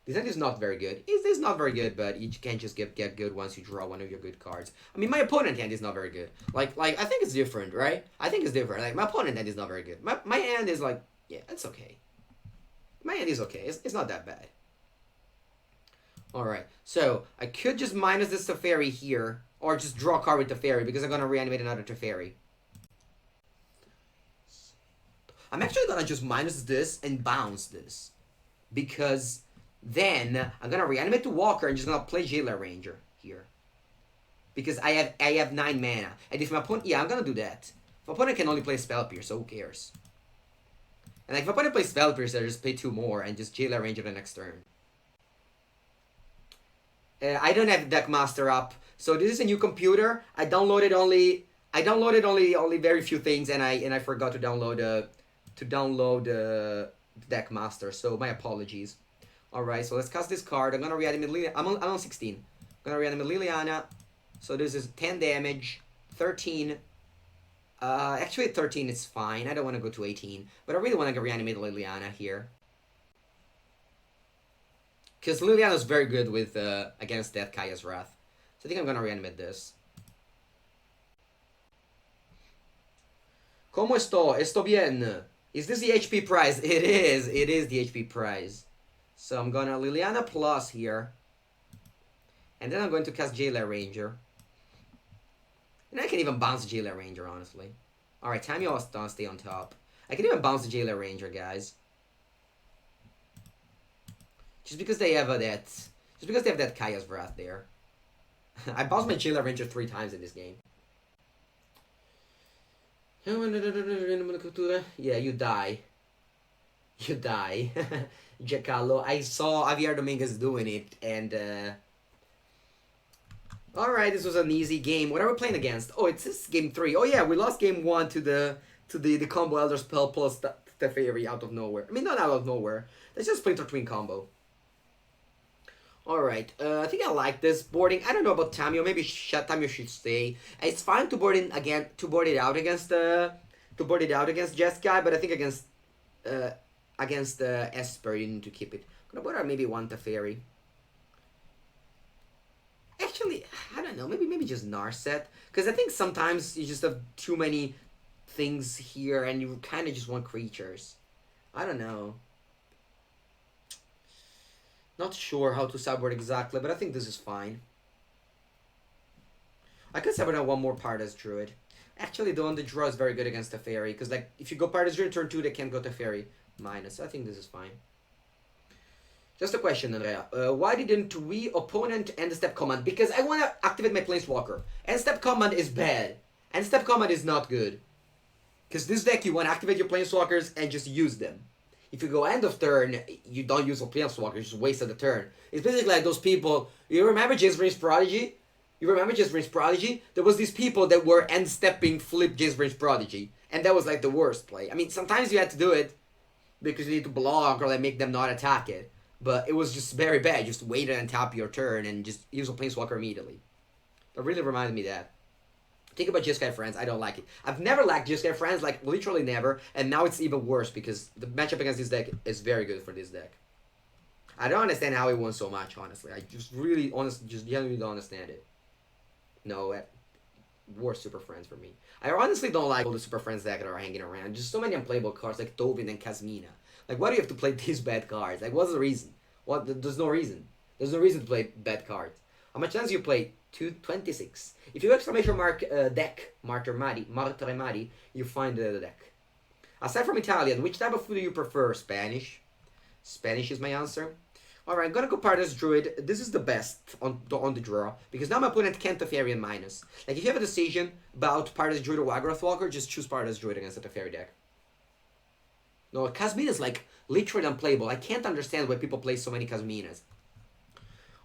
This hand is not very good. It's not very good, but you can just get good once you draw one of your good cards. I mean, my opponent hand is not very good. Like I think it's different, right? I think it's different. Like my opponent hand is not very good. My hand is like, yeah, it's okay. My hand is okay. It's not that bad. Alright, so I could just minus this Teferi here, or just draw a card with Teferi, because I'm gonna reanimate another Teferi. I'm actually gonna just minus this and bounce this, because then I'm gonna reanimate the Walker and just gonna play Jailer Ranger here, because I have 9 mana, and if my opponent, yeah, I'm gonna do that. If my opponent can only play Spell Pierce, so who cares? And like, if my opponent plays Spell Pierce, I just pay 2 more and just Jailer Ranger the next turn. I don't have Deck Master up, so this is a new computer. I downloaded only very few things, and I forgot to download Deck Master. So my apologies. All right, so let's cast this card. I'm gonna reanimate Liliana. I'm on 16. I'm gonna reanimate Liliana. So this is 10 damage, 13. Actually 13 is fine. I don't want to go to 18, but I really want to reanimate Liliana here. Because Liliana is very good with against Death Kaya's Wrath. So I think I'm gonna reanimate this. ¿Cómo estoy? Estoy bien. Is this the HP prize? It is. It is the HP prize. So I'm gonna Liliana Plus here. And then I'm going to cast Jailer Ranger. And I can even bounce the Jailer Ranger, honestly. Alright, Tamio don't stay on top. I can even bounce the Jailer Ranger, guys. Just because they have that Kaya's Wrath there. I bounced my Jailer Ranger 3 times in this game. Yeah, you die. You die. Giancarlo. I saw Javier Dominguez doing it, and Alright, this was an easy game. What are we playing against? Oh, it's this game 3. Oh yeah, we lost game 1 to the combo Elder Spell plus the Fairy out of nowhere. I mean, not out of nowhere. That's just Splinter Twin combo. Alright, I think I like this boarding. I don't know about Tamio. Maybe Tamio should stay. It's fine to board in again, to board it out against Jeskai, but I think against Esper you need to keep it. I'm gonna board out maybe one Teferi. Actually, I don't know. Maybe just Narset, because I think sometimes you just have too many things here, and you kind of just want creatures. I don't know. Not sure how to sideboard exactly, but I think this is fine. I could sideboard out one more Pardas Druid. Actually, the one the draw is very good against the Fairy, because like if you go Pardas Druid turn 2, they can't go to Fairy minus. I think this is fine. Just a question, Andrea. Why didn't we opponent end step command? Because I want to activate my Planeswalker. End step command is bad. End step command is not good. Because this deck, you want to activate your Planeswalkers and just use them. If you go end of turn, you don't use a Planeswalker, you just wasted the turn. It's basically like those people. You remember Jacebrain's Prodigy? There was these people that were end stepping flip Jacebrain's Prodigy. And that was like the worst play. I mean, sometimes you had to do it because you need to block or like make them not attack it. But it was just very bad. Just wait and tap your turn and just use a Planeswalker immediately. That really reminded me of that. Think about Jeskai Friends. I don't like it. I've never liked Jeskai Friends, like literally never. And now it's even worse because the matchup against this deck is very good for this deck. I don't understand how it won so much, honestly. I just really, genuinely don't understand it. No, worst Super Friends for me. I honestly don't like all the Super Friends deck that are hanging around. Just so many unplayable cards like Tovin and Kazmina. Like, why do you have to play these bad cards? Like, what's the reason? There's no reason. There's no reason to play bad cards. How much chance you play? 226. If you exclamation mark deck, Martremari, you find the deck. Aside from Italian, which type of food do you prefer? Spanish. Spanish is my answer. Alright, I'm gonna go Pardas Druid. This is the best on the draw, because now my opponent can't Teferi and minus. Like, if you have a decision about Pardas Druid or Agrath Walker, just choose Pardas Druid against the Teferi deck. No, Kazmina is like literally unplayable. I can't understand why people play so many Kazminas.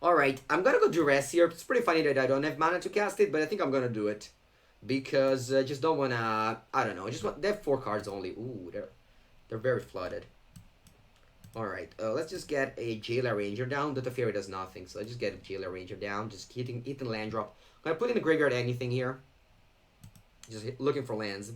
Alright, I'm gonna go Duress here. It's pretty funny that I don't have mana to cast it, but I think I'm gonna do it. Because I just don't wanna... I don't know. They have 4 cards only. Ooh, they're very flooded. Alright, let's just get a Jailer Ranger down. The Teferi does nothing, so let's just get a Jailer Ranger down. Just hitting land drop. I'm gonna put in the graveyard anything here. Just looking for lands.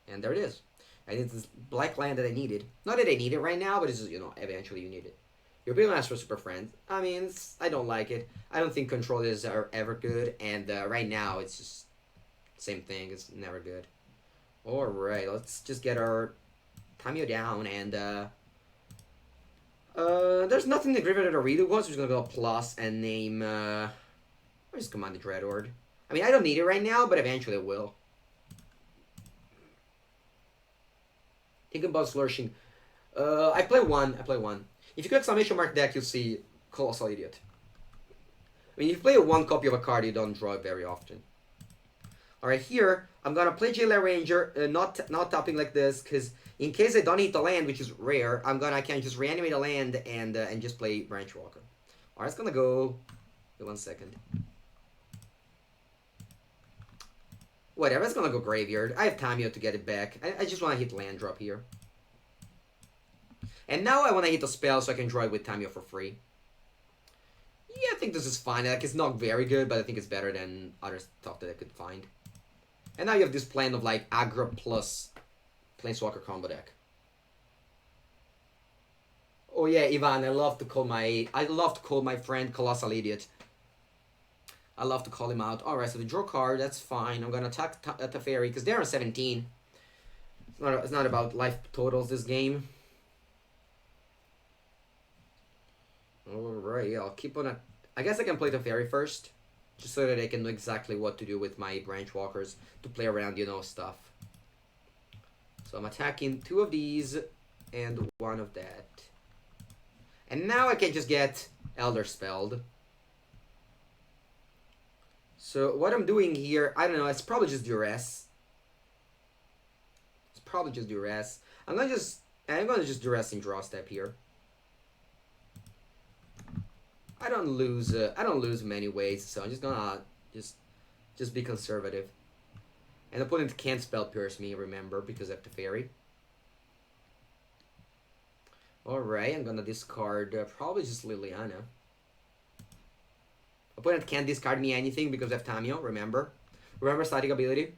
And there it is. And it's this black land that I needed. Not that I need it right now, but it's just, eventually you need it. You're being asked for Super Friends. I mean, I don't like it. I don't think controllers are ever good. And right now, it's just same thing. It's never good. Alright, let's just get our Tamio down. And there's nothing in the graveyard that I really want. So we're just going to go plus and name... I'll just command the Dreadhorde. I mean, I don't need it right now, but eventually I will. Think about flourishing. I play one. If you go exclamation mark deck, you'll see Colossal Idiot. I mean, if you play 1 copy of a card, you don't draw it very often. Alright, here, I'm gonna play Jailer Ranger, not tapping like this, because in case I don't hit the land, which is rare, I can just reanimate a land and just play Branch Walker. Alright, it's gonna go... Wait 1 second. Whatever, it's gonna go Graveyard. I have Tamio to get it back. I just want to hit land drop here. And now I want to hit a spell so I can draw it with Tamio for free. Yeah, I think this is fine. Like, it's not very good, but I think it's better than other stuff that I could find. And now you have this plan of like aggro plus Planeswalker combo deck. Oh yeah, Ivan, I love to call my friend Colossal Idiot. I love to call him out. Alright, so the draw card, that's fine. I'm gonna attack Teferi, because they're on 17. It's not about life totals this game. Alright, yeah, I'll keep on I guess I can play Teferi first. Just so that I can know exactly what to do with my Branch Walkers. To play around, stuff. So I'm attacking 2 of these and 1 of that. And now I can just get Elder Spelled. So what I'm doing here, I don't know, it's probably just Duress. I'm gonna just Duress in draw step here. I don't lose many ways, so I'm just gonna Just be conservative. And opponent can't spell pierce me, remember, because I have the fairy. Alright, I'm gonna discard probably just Liliana. Opponent can't discard me anything because I have Tamio, remember. Remember static ability.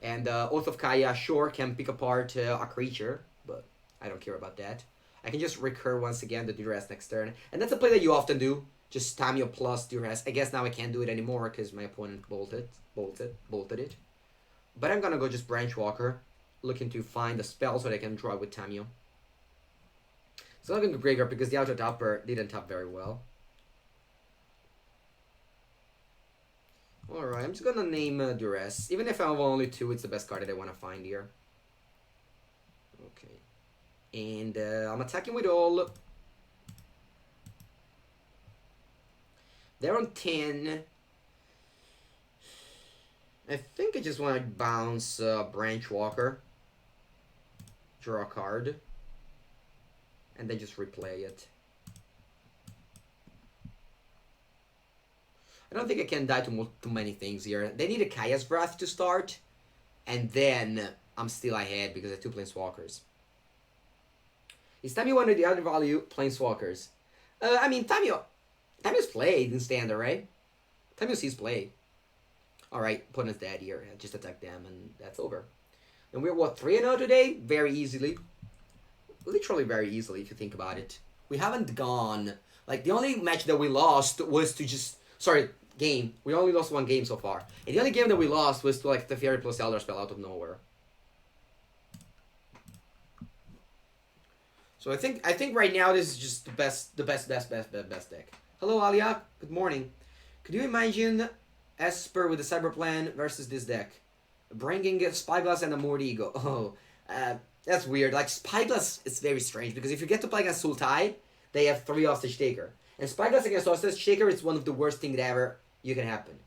And Oath of Kaya, sure, can pick apart a creature, but I don't care about that. I can just recur once again the Duress next turn. And that's a play that you often do. Just Tamio plus Duress. I guess now I can't do it anymore because my opponent bolted it. But I'm gonna go just Branchwalker, looking to find a spell so that I can draw with Tamio. So I'm going to Graveyard because the auto topper didn't top very well. Alright, I'm just gonna name Duress. Even if I have only 2, it's the best card that I want to find here. Okay. And I'm attacking with all. They're on 10. I think I just want to bounce Branchwalker. Draw a card. And then just replay it. I don't think I can die to too many things here. They need a Kaya's Breath to start. And then I'm still ahead because I have 2 Planeswalkers. Is Tamio one of the other value Planeswalkers? I mean, Tamio's played in Standard, right? Tamio sees play. Alright, opponent's dead here. I just attack them and that's over. And we're, what, 3-0 today? Very easily. Literally very easily if you think about it. We haven't gone... Like, the only match that we lost was to just... Sorry, game. We only lost 1 game so far. And the only game that we lost was to, like, the Fairy plus Elder Spell out of nowhere. So I think right now this is just the best deck. Hello, Alia. Good morning. Could you imagine Esper with the Cyber Plan versus this deck? Bringing a Spyglass and a Mordigo. Oh, that's weird. Like, Spyglass is very strange because if you get to play against Sultai, they have 3 Hostage Taker. And Spyglass against Hostage Taker is one of the worst things that ever you can happen.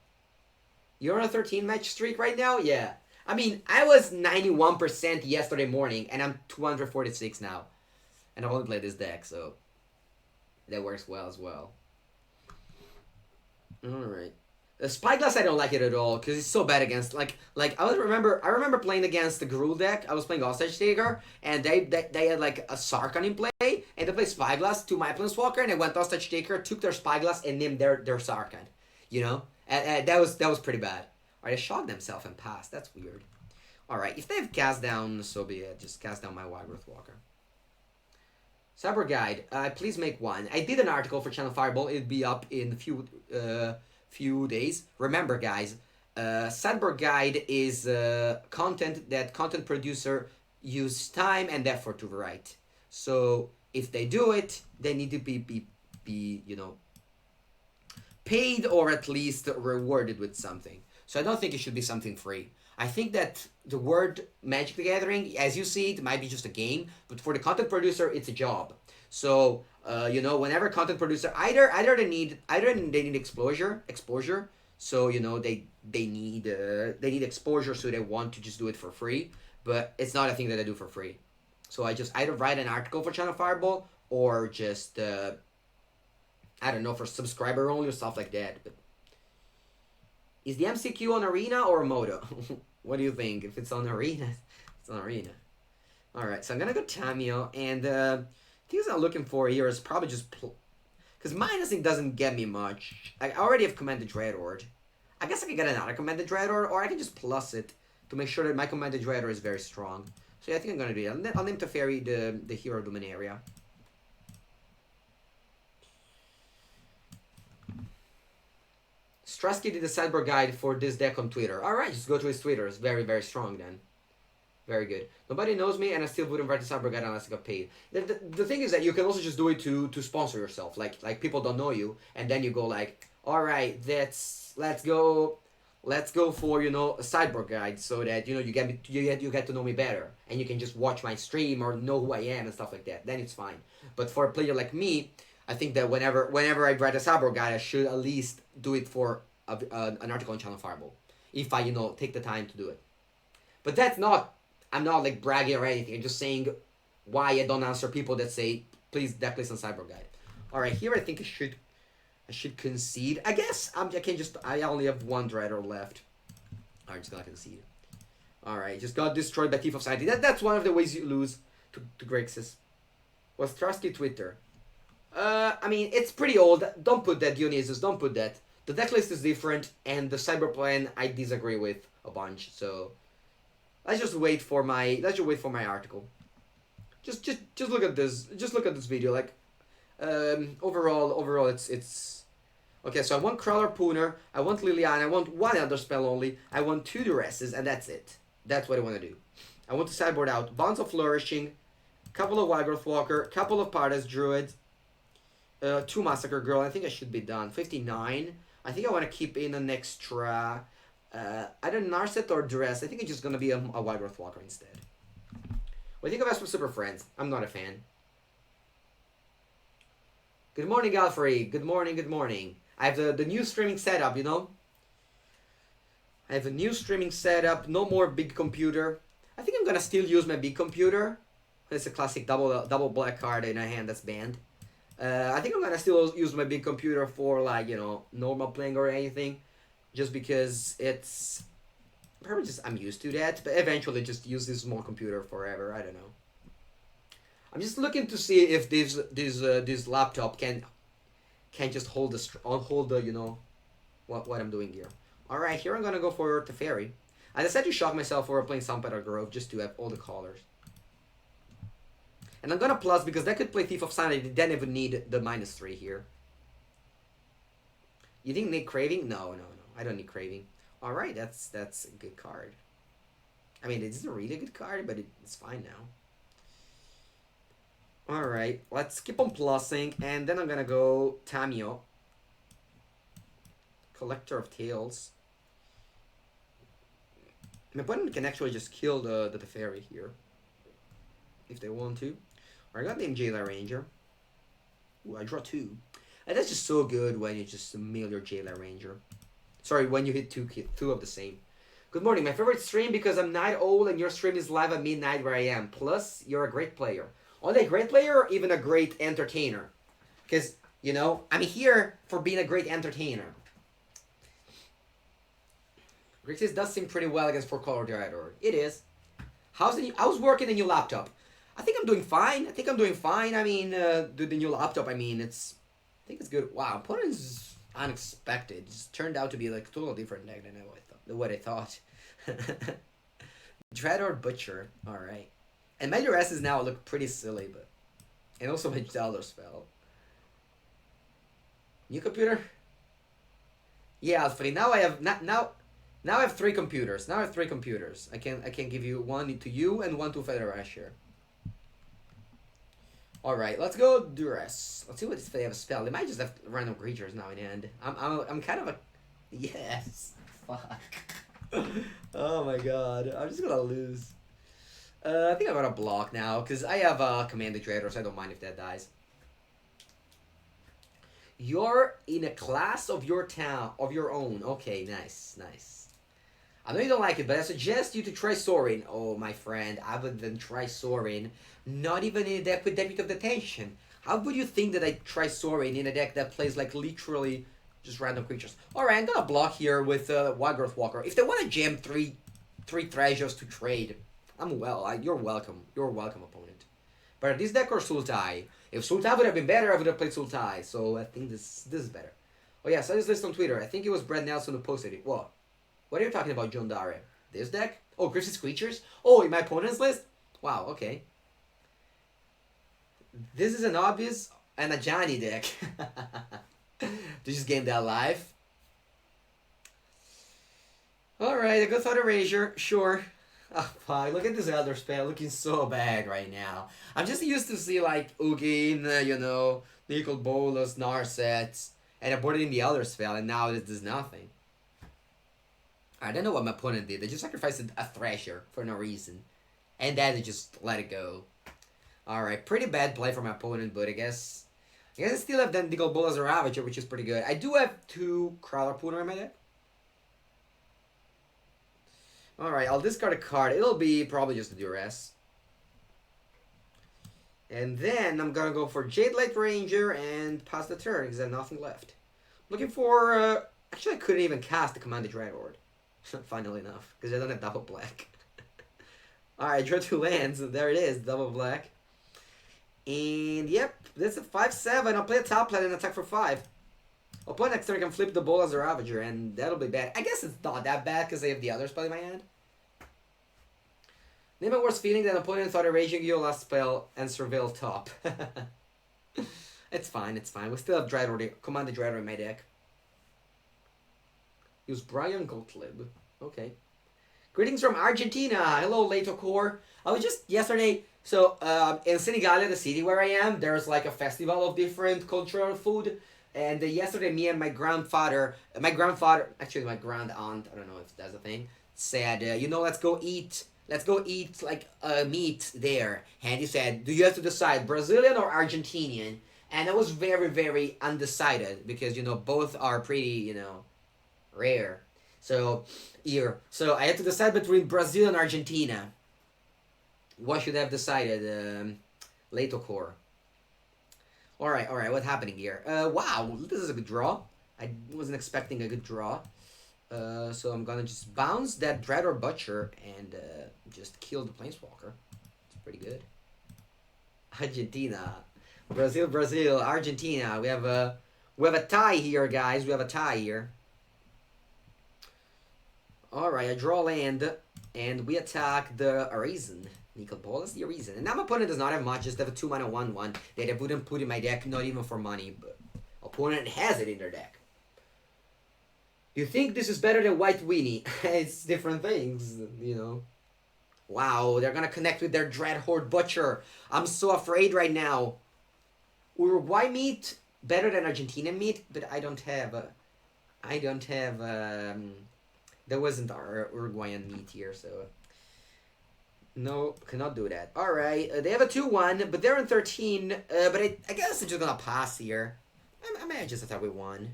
You're on a 13 match streak right now? Yeah. I mean, I was 91% yesterday morning, and I'm 246 now. And I only play this deck, so that works well as well. Alright. The Spyglass, I don't like it at all, because it's so bad against, like I remember playing against the Gruul deck. I was playing Hostage Taker, and they had, like, a Sarkhan in play, and they played Spyglass to my Planeswalker, and I went Hostage Taker, took their Spyglass, and named their Sarkhan. You know? And that was pretty bad. Alright, they shocked themselves and passed. That's weird. Alright, if they have cast down, so be it. Just cast down my Wildgrowth Walker. Cyber Guide, please make one. I did an article for Channel Fireball. It'll be up in a few days. Remember, guys, Cyber Guide is content that content producer use time and effort to write. So if they do it, they need to be you know, paid or at least rewarded with something. So I don't think it should be something free. I think that the word Magic the Gathering, as you see it, might be just a game, but for the content producer, it's a job. So, you know, whenever content producer, either they need exposure. So, you know, they need exposure, so they want to just do it for free. But it's not a thing that I do for free. So I just either write an article for Channel Fireball or just I don't know, for subscriber only or stuff like that. But is the MCQ on Arena or Moto? What do you think? If it's on Arena, it's on Arena. Alright, so I'm gonna go Tamio, and things I'm looking for here is probably just... Because minusing doesn't get me much. I already have Commanded Dreadhorde. I guess I can get another Commanded Dreadhorde, or I can just plus it to make sure that my Commanded Dreadhorde is very strong. So yeah, I think I'm gonna do it. I'll name Teferi the Hero Dominaria. Strasky did a Cyber Guide for this deck on Twitter. Alright, just go to his Twitter. It's very, very strong then. Very good. Nobody knows me, and I still wouldn't write the Cyber Guide unless I got paid. The thing is that you can also just do it to sponsor yourself. Like people don't know you, and then you go like, alright, let's go for, you know, a Cyber Guide so that, you know, you get to know me better. And you can just watch my stream or know who I am and stuff like that. Then it's fine. But for a player like me, I think that whenever I write a Cyber Guide, I should at least do it for an article on Channel Fireball. If I, you know, take the time to do it. But that's not... I'm not, like, bragging or anything. I'm just saying why I don't answer people that say, please, decklist on Cyber Guide. Alright, here I think I should I should concede. I guess I can just. I only have one Dreadhorde left. I'm just gonna concede. All right, just got destroyed by Thief of Sanity. That's one of the ways you lose to Grixis. Was Trusky Twitter? I mean, it's pretty old. Don't put that, Dionysus. Don't put that. The deck list is different, and the cyber plan I disagree with a bunch. So let's just wait for my article. Just look at this. Just look at this video. Like, overall, it's okay. So I want Crawler Pooner. I want Liliana. I want one Elder Spell only. I want 2 Duresses, and that's it. That's what I want to do. I want to sideboard out Bonds of Flourishing, couple of Wildgrowth Walker, couple of Pardas Druid, 2 Massacre Girl. I think I should be done. 59. I think I want to keep in an extra, either Narset or Duress. I think it's just going to be a Wildgrowth Walker instead. What do you think of Esper Super Friends? I'm not a fan. Good morning, Galfrey. Good morning, good morning. I have the new streaming setup, you know? I have a new streaming setup. No more big computer. I think I'm going to still use my big computer. It's a classic double black card in a hand that's banned. I think I'm gonna still use my big computer for, like, you know, normal playing or anything, just because it's probably just I'm used to that. But eventually, just use this small computer forever. I don't know. I'm just looking to see if this laptop can just hold the you know what I'm doing here. All right, here I'm gonna go for Teferi. I decided to shock myself for playing Sunpetal Grove just to have all the colors. And I'm gonna plus because that could play Thief of Sanity, then it would need the -3 here. You think need Craving? No. I don't need Craving. Alright, that's a good card. I mean, it's a really good card, but it's fine now. Alright, let's keep on plussing, and then I'm gonna go Tamio. Collector of Tales. My opponent can actually just kill the Teferi here, if they want to. I got named Jailer Ranger. Ooh, I draw 2. And that's just so good when you just mill your Jailer Ranger. Sorry, when you hit two of the same. Good morning, my favorite stream because I'm night old and your stream is live at midnight where I am. Plus, you're a great player. Only a great player or even a great entertainer? Because, you know, I'm here for being a great entertainer. Grixis does seem pretty well against 4-color Dreadhorde. It is. How's working the new laptop? I think I'm doing fine. I mean, the new laptop, I mean, I think it's good. Wow, opponent's unexpected. Just turned out to be like a totally different deck than what I thought. Dreadhorde Butcher, alright. And my Duresses now look pretty silly, but... And also my Elder Spell. New computer? Yeah, Alfred, now I have... Now I have 3 computers. I can give you one to you and one to Federation. Alright, let's go Duress. Let's see what if they have a spell. They might just have random creatures now in hand. I'm kind of a... Yes. Fuck. Oh my god. I'm just gonna lose. I think I'm gonna block now, because I have a Commander Trader, so I don't mind if that dies. You're in a class of your own. Okay, nice. I know you don't like it, but I suggest you to try Sorin. Oh, my friend, I would then try Sorin. Not even in a deck with Deputy of Detention. How would you think that I try Sorin in a deck that plays, like, literally just random creatures? Alright, I'm gonna block here with Wildgrowth Walker. If they want to jam three treasures to trade, you're welcome. You're welcome, opponent. But this deck or Sultai? If Sultai would have been better, I would have played Sultai. So I think this is better. Oh yeah, so this list on Twitter. I think it was Brad Nelson who posted it. What? What are you talking about, John Dare? This deck? Oh, Grixis Creatures? Oh, in my opponent's list? Wow, okay. This is an obvious and a Johnny deck. To just game that live. Alright, a good thought Erasure, sure. Oh, fuck, look at this Elder Spell looking so bad right now. I'm just used to see, like, Ugin, you know, Nicol Bolas, Narset, and I boarded in the Elder Spell, and now it does nothing. I don't know what my opponent did. They just sacrificed a Thrasher for no reason. And then they just let it go. Alright, pretty bad play from my opponent, but I guess I still have that Nicol Bolas or Ravager, which is pretty good. I do have 2 Crawler Pooner in my deck. Alright, I'll discard a card. It'll be probably just a Duress. And then I'm gonna go for Jade Light Ranger and pass the turn because I have nothing left. Looking for... actually, I couldn't even cast the Command Dreadhorde. Funnily enough, because I don't have double black. Alright, draw 2 lands. There it is, double black. And yep, that's a 5/7. I'll play a top lane and attack for 5. I'll play next turn, I can flip the ball as a Ravager, and that'll be bad. I guess it's not that bad because I have the other spell in my hand. Name a worse feeling than opponent thought a Raging Your last spell and surveil top. It's fine, it's fine. We still have Dreadhorde, Command Dreadhorde in my deck. Use Brian Gottlieb. Okay. Greetings from Argentina. Hello, Leto Core. I was just yesterday... So, in Senegal, the city where I am, there's like a festival of different cultural food. And yesterday, me and my grandfather, actually my grand aunt, I don't know if that's a thing, said, you know, let's go eat like meat there. And he said, do you have to decide Brazilian or Argentinian? And I was very, very undecided because, you know, both are pretty, you know, rare. So, I had to decide between Brazil and Argentina. What should I have decided? Leto Core. Alright, what's happening here? Wow, this is a good draw. I wasn't expecting a good draw. So I'm gonna just bounce that Dreadhorde Butcher and just kill the Planeswalker. It's pretty good. Argentina. Brazil, Argentina. We have a tie here, guys. We have a tie here. Alright, I draw land, and we attack the Arisen. Nickel Ball is the reason. And now my opponent does not have much, just have a 2-mana 1/1 that I wouldn't put in my deck, not even for money, but opponent has it in their deck. You think this is better than White Weenie? It's different things, you know. Wow, they're gonna connect with their Dreadhorde Butcher. I'm so afraid right now. Uruguay meat better than Argentinian meat, but I don't have there wasn't our Uruguayan meat here, so no, cannot do that. Alright, they have a 2/1, but they're in 13, but I guess they're just gonna pass here. I might just attack with 1.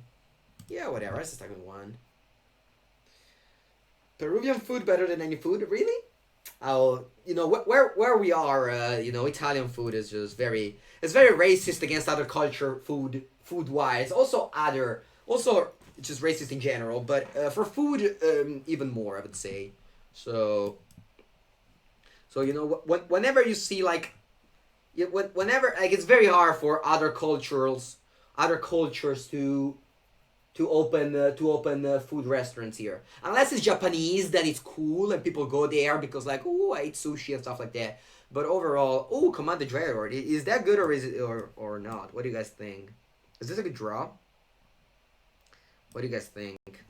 Yeah, whatever, I just attack with 1. Peruvian food better than any food? Really? Oh, you know, where we are, you know, Italian food is just it's very racist against other culture, food-wise. Also just racist in general, but for food, even more, I would say. So you know, whenever you see like, whenever like it's very hard for other cultures to open food restaurants here, unless it's Japanese, then it's cool and people go there because like, oh, I eat sushi and stuff like that. But overall, oh, Command Dreadhorde, is that good or is it or not? What do you guys think? Is this a good draw? What do you guys think?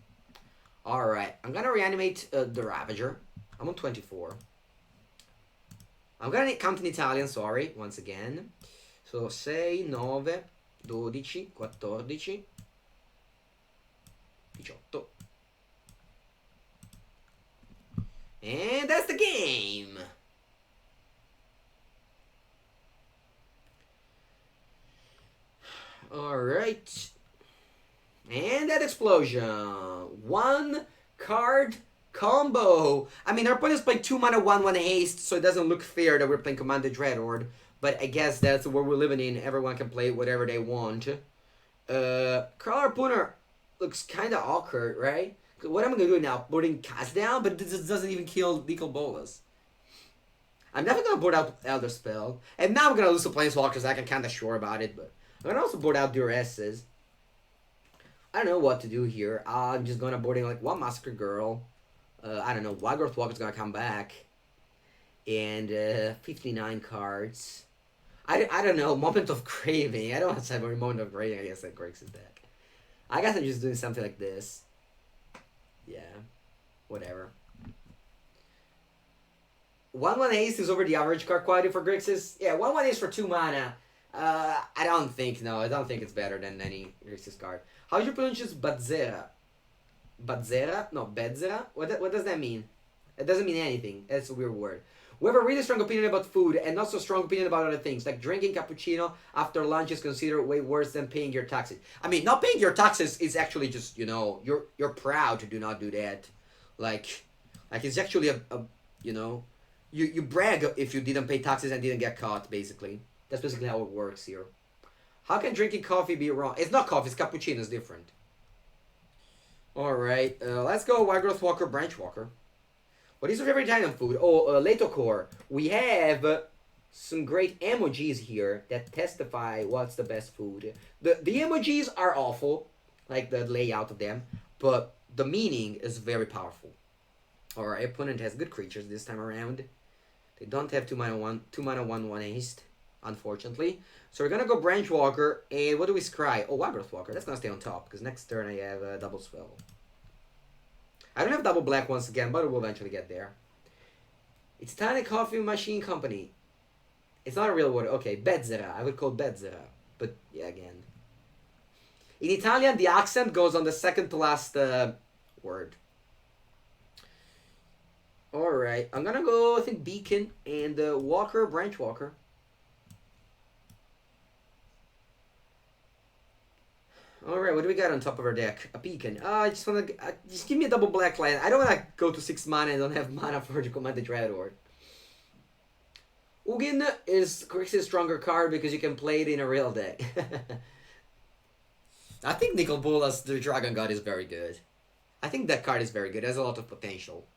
All right, I'm gonna reanimate the Ravager. I'm on 24. I'm gonna count in Italian, sorry, once again. So 6, 9, 12, 14, 18. And that's the game! Alright. And that explosion. 1 card combo. I mean, our opponent's playing 2-mana 1/1 haste, so it doesn't look fair that we're playing Command Dreadhorde. But I guess that's what we're living in. Everyone can play whatever they want. Carl Harpooner looks kind of awkward, right? What am I going to do now? Boarding cast down? But this doesn't even kill Nicol Bolas. I'm definitely going to board out Elder Spell. And now I'm going to lose to Planeswalkers. I'm kind of sure about it. But I'm going to also board out Duresses. I don't know what to do here. I'm just going to boarding like 1 Massacre Girl. I don't know. Wildgrowth Walker's going to come back. And 59 cards. I don't know. Moment of Craving. I don't want to say Moment of Craving. I guess that Greg's deck. I guess I'm just doing something like this. Yeah. Whatever. 1/1 haste is over the average card quality for Grixis. Yeah, 1/1 haste for 2 mana. I don't think it's better than any Grixis card. How do you pronounce Batzera? Batzera? No, Bedzera? What does that mean? It doesn't mean anything. That's a weird word. We have a really strong opinion about food and not so strong opinion about other things. Like drinking cappuccino after lunch is considered way worse than paying your taxes. I mean, not paying your taxes is actually just, you know, you're proud to do not do that. Like it's actually a you know, you brag if you didn't pay taxes and didn't get caught, basically. That's basically how it works here. How can drinking coffee be wrong? It's not coffee, it's cappuccino, it's different. Alright, let's go Wild Growth Walker, Branch Walker. What is your favorite Italian food? Oh, Leitocore. We have some great emojis here that testify what's the best food. The emojis are awful, like the layout of them, but the meaning is very powerful. Our opponent has good creatures this time around. They don't have 2 mana 1 haste, unfortunately. So we're gonna go Branch Walker, and what do we scry? Oh, Wild Growth Walker. That's gonna stay on top, because next turn I have a double spell. I don't have double black once again, but we'll eventually get there. It's Tiny Coffee Machine Company. It's not a real word. Okay, Bezzera. I would call Bezzera. But, yeah, again. In Italian, the accent goes on the second to last word. Alright, I'm gonna go, I think, Beacon and Walker, Branch Walker. Alright, what do we got on top of our deck? A Beacon. I just wanna, just give me a double black land. I don't wanna go to 6 mana and don't have mana for to command the Dreadhorde. Ugin is a stronger card because you can play it in a real deck. I think Nicol Bolas, the Dragon God, is very good. I think that card is very good. It has a lot of potential.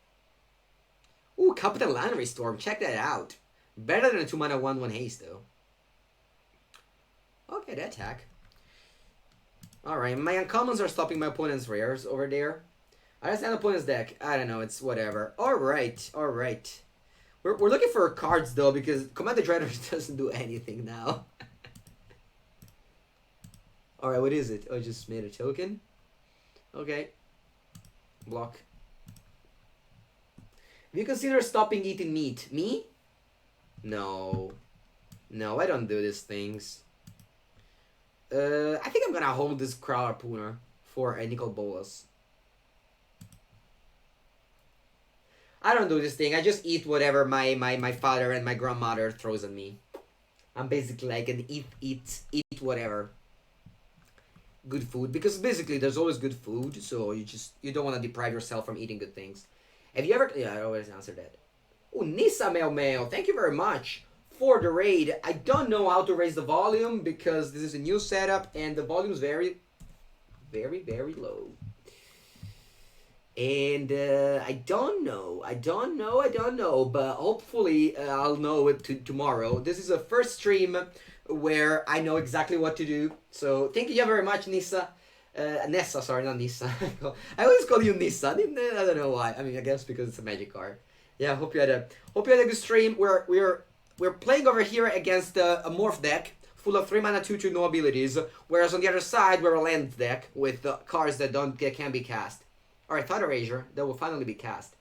Ooh, Capital Land Storm. Check that out. Better than a 2 mana 1/1 haste, though. Okay, that attack. Alright, my uncommons are stopping my opponent's rares over there. I just have an opponent's deck. I don't know, it's whatever. Alright, alright. We're looking for cards, though, because Command the Dreadhorde doesn't do anything now. Alright, what is it? Oh, I just made a token. Okay. Block. If you consider stopping eating meat, me? No. No, I don't do these things. I think I'm gonna hold this Crow Harpooner for a Nicol Bolas. I don't do this thing. I just eat whatever my father and my grandmother throws at me. I'm basically like an eat whatever. Good food, because basically there's always good food, so you don't want to deprive yourself from eating good things. Have you ever? Yeah, I always answer that. Oh, Nissa Meo Meo, thank you very much for the raid. I don't know how to raise the volume because this is a new setup and the volume is very, very, very low. And I don't know, but hopefully I'll know it tomorrow. This is a first stream where I know exactly what to do. So thank you very much, Nissa. Nessa, sorry, not Nissa. I always call you Nissa. I don't know why. I mean, I guess because it's a magic card. Yeah, hope you had a good stream. We're playing over here against a morph deck full of 3 mana 2/2 no abilities, whereas on the other side we're a land deck with cards that can be cast. Alright, Thought Erasure, that will finally be cast.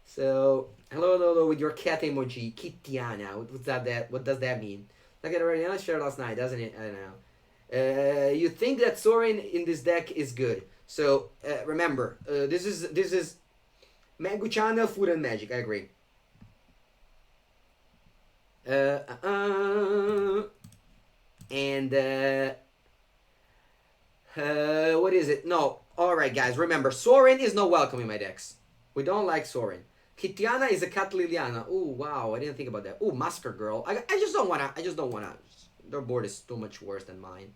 So, hello with your cat emoji, Kittiana. What does that mean? Like it already shared last night, doesn't it? I don't know. You think that Sorin in this deck is good. So, remember, this is Mengucci, Food and Magic, I agree. And, what is it? No. Alright, guys, remember, Sorin is not welcome in my decks. We don't like Sorin. Kittiana is a Cat Liliana. Oh, wow, I didn't think about that. Oh, Masker Girl. I just don't wanna. Their board is too much worse than mine.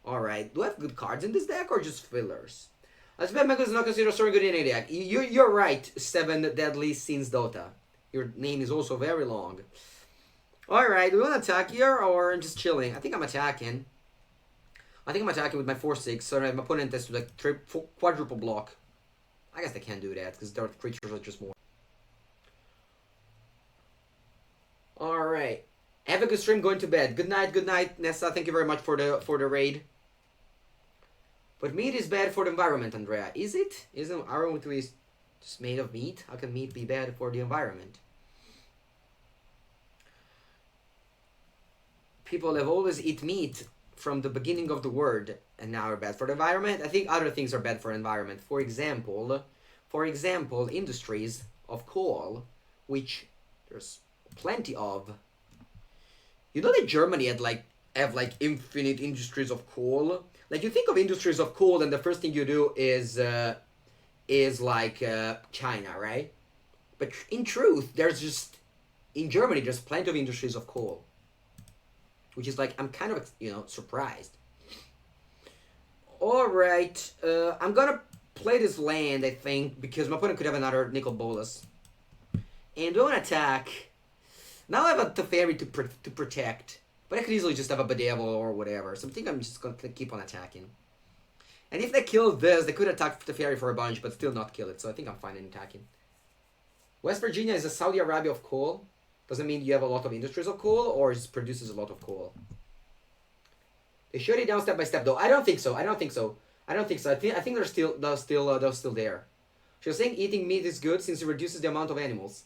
Alright, do I have good cards in this deck or just fillers? Let's bet Mega does not consider Sorin good in any deck. You're right, 7 Deadly Sins Dota. Your name is also very long. Alright, do we want to attack here or just chilling? I think I'm attacking. With my 4/6, so my opponent has to like quadruple block. I guess they can't do that because their creatures are just more. Alright. Have a good stream, going to bed. Good night, Nessa. Thank you very much for the raid. But meat is bad for the environment, Andrea. Is it? Isn't iron just made of meat? How can meat be bad for the environment? People have always eat meat from the beginning of the world and now are bad for the environment. I think other things are bad for the environment. For example, industries of coal, which there's plenty of. You know that Germany have infinite industries of coal. Like you think of industries of coal, and the first thing you do is China, right? But in truth, in Germany there's plenty of industries of coal. Which is like, I'm kind of, surprised. Alright, I'm gonna play this land, I think, because my opponent could have another Nicol Bolas. And don't attack. Now I have a Teferi to protect. But I could easily just have a Bedevil or whatever. So I think I'm just going to keep on attacking. And if they kill this, they could attack Teferi for a bunch, but still not kill it. So I think I'm fine in attacking. West Virginia is a Saudi Arabia of coal. Doesn't mean you have a lot of industries of coal, or it produces a lot of coal. They shut it down step by step, though. I don't think so. I think they're still there. She was saying eating meat is good since it reduces the amount of animals.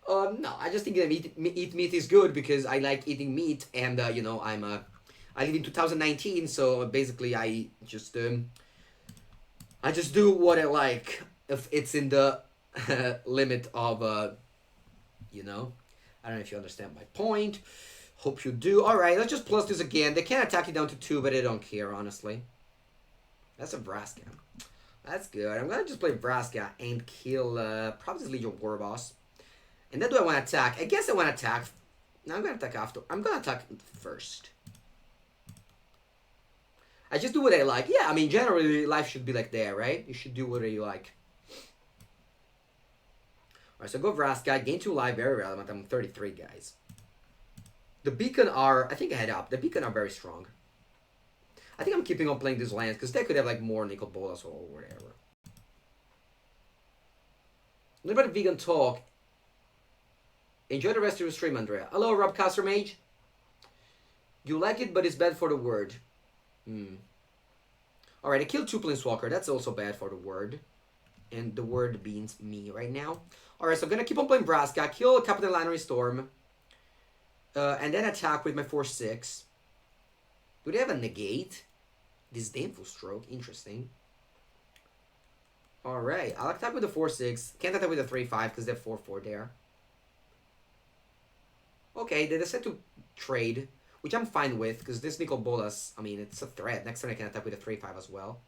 No, I just think that eat meat is good because I like eating meat, and you know, I live in 2019, so basically I just do what I like if it's in the limit of you know. I don't know if you understand my point. Hope you do. Alright, let's just plus this again. They can attack you down to 2, but I don't care, honestly. That's a Vraska. That's good. I'm gonna just play Vraska and kill probably this Legion War Boss. And then do I want to attack? I guess I want to attack. No, I'm gonna attack after. I'm gonna attack first. I just do what I like. Yeah, I mean, generally life should be like that, right? You should do whatever you like. Alright, so go Vraska, gain 2 life, very relevant. I'm 33, guys. The Beacon are, I think I head up. The Beacon are very strong. I think I'm keeping on playing these lands because they could have like more Nicol Bolas or whatever. A little bit of vegan talk. Enjoy the rest of your stream, Andrea. Hello, Rob Caster Mage. You like it, but it's bad for the word. Alright, I killed 2 Planeswalker. That's also bad for the word. And the word means me right now. Alright, so I'm going to keep on playing Vraska, kill Captain Lannery Storm, and then attack with my 4-6. Do they have a negate? Disdainful Stroke, interesting. Alright, I'll attack with the 4-6. Can't attack with the 3-5 because they have 4-4 there. Okay, they decide to trade, which I'm fine with because this Nicol Bolas, I mean, it's a threat. Next turn I can attack with a 3-5 as well.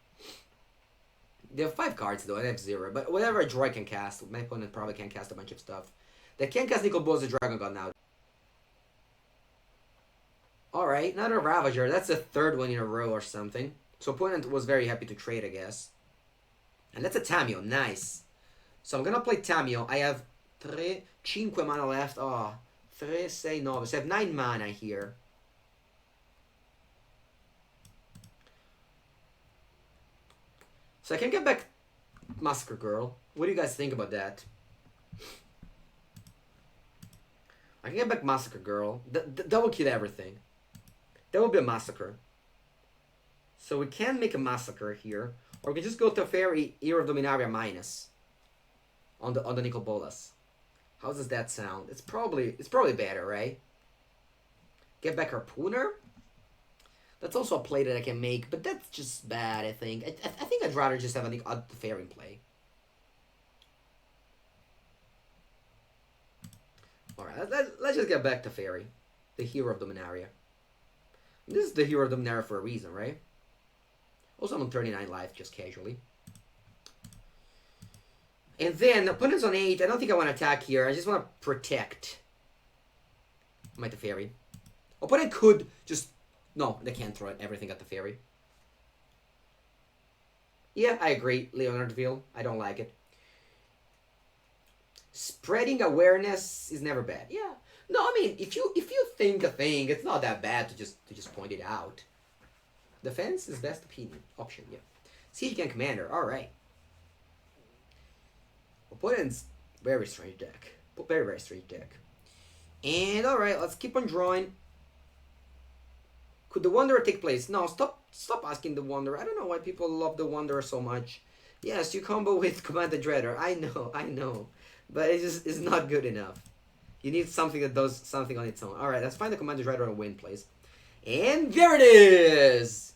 They have 5 cards though, I have 0. But whatever a droid can cast, my opponent probably can cast a bunch of stuff. They can't cast Nicol Bolas the Dragon God now. Alright, another Ravager. That's the 3rd one in a row or something. So opponent was very happy to trade, I guess. And that's a Tamio, nice. So I'm gonna play Tamio. I have 5 mana left. Oh, 3, 6, 9. So I have 9 mana here. So I can get back Massacre Girl. What do you guys think about that? I can get back Massacre Girl. That will kill everything. That will be a Massacre. So we can make a Massacre here. Or we can just go to Fairy Ear of Dominaria minus. On the Nicol Bolas. How does that sound? It's probably better, right? Get back Harpooner? That's also a play that I can make, but that's just bad, I think. I think I'd rather just have a Fairy play. Alright, let's just get back to Fairy. The Hero of Dominaria. This is the Hero of Dominaria for a reason, right? Also, I'm on 39 life, just casually. And then, opponent's on 8. I don't think I want to attack here. I just want to protect my Teferi. Opponent could just... No, they can't throw everything at the Teferi. Yeah, I agree, Leonardville. I don't like it. Spreading awareness is never bad. Yeah. No, I mean, if you think a thing, it's not that bad to just point it out. Defense is best option, yeah. Siege Gang Commander, alright. Opponent's very strange deck. Very, very strange deck. And alright, let's keep on drawing. Could the Wanderer take place? No, stop asking the Wanderer. I don't know why people love the Wanderer so much. Yes, you combo with Command the Dreadhorde. I know. But it's not good enough. You need something that does something on its own. Alright, let's find the Command the Dreadhorde and win, please. And there it is!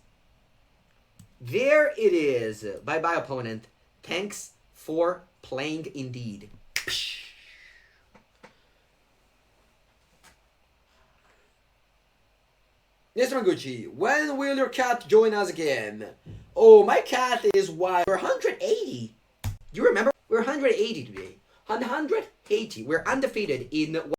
There it is. Bye-bye, opponent. Thanks for playing indeed. Mr. Mengucci, when will your cat join us again? Oh, my cat is wild. We're 180. Do you remember? We're 180 today. 180. We're undefeated in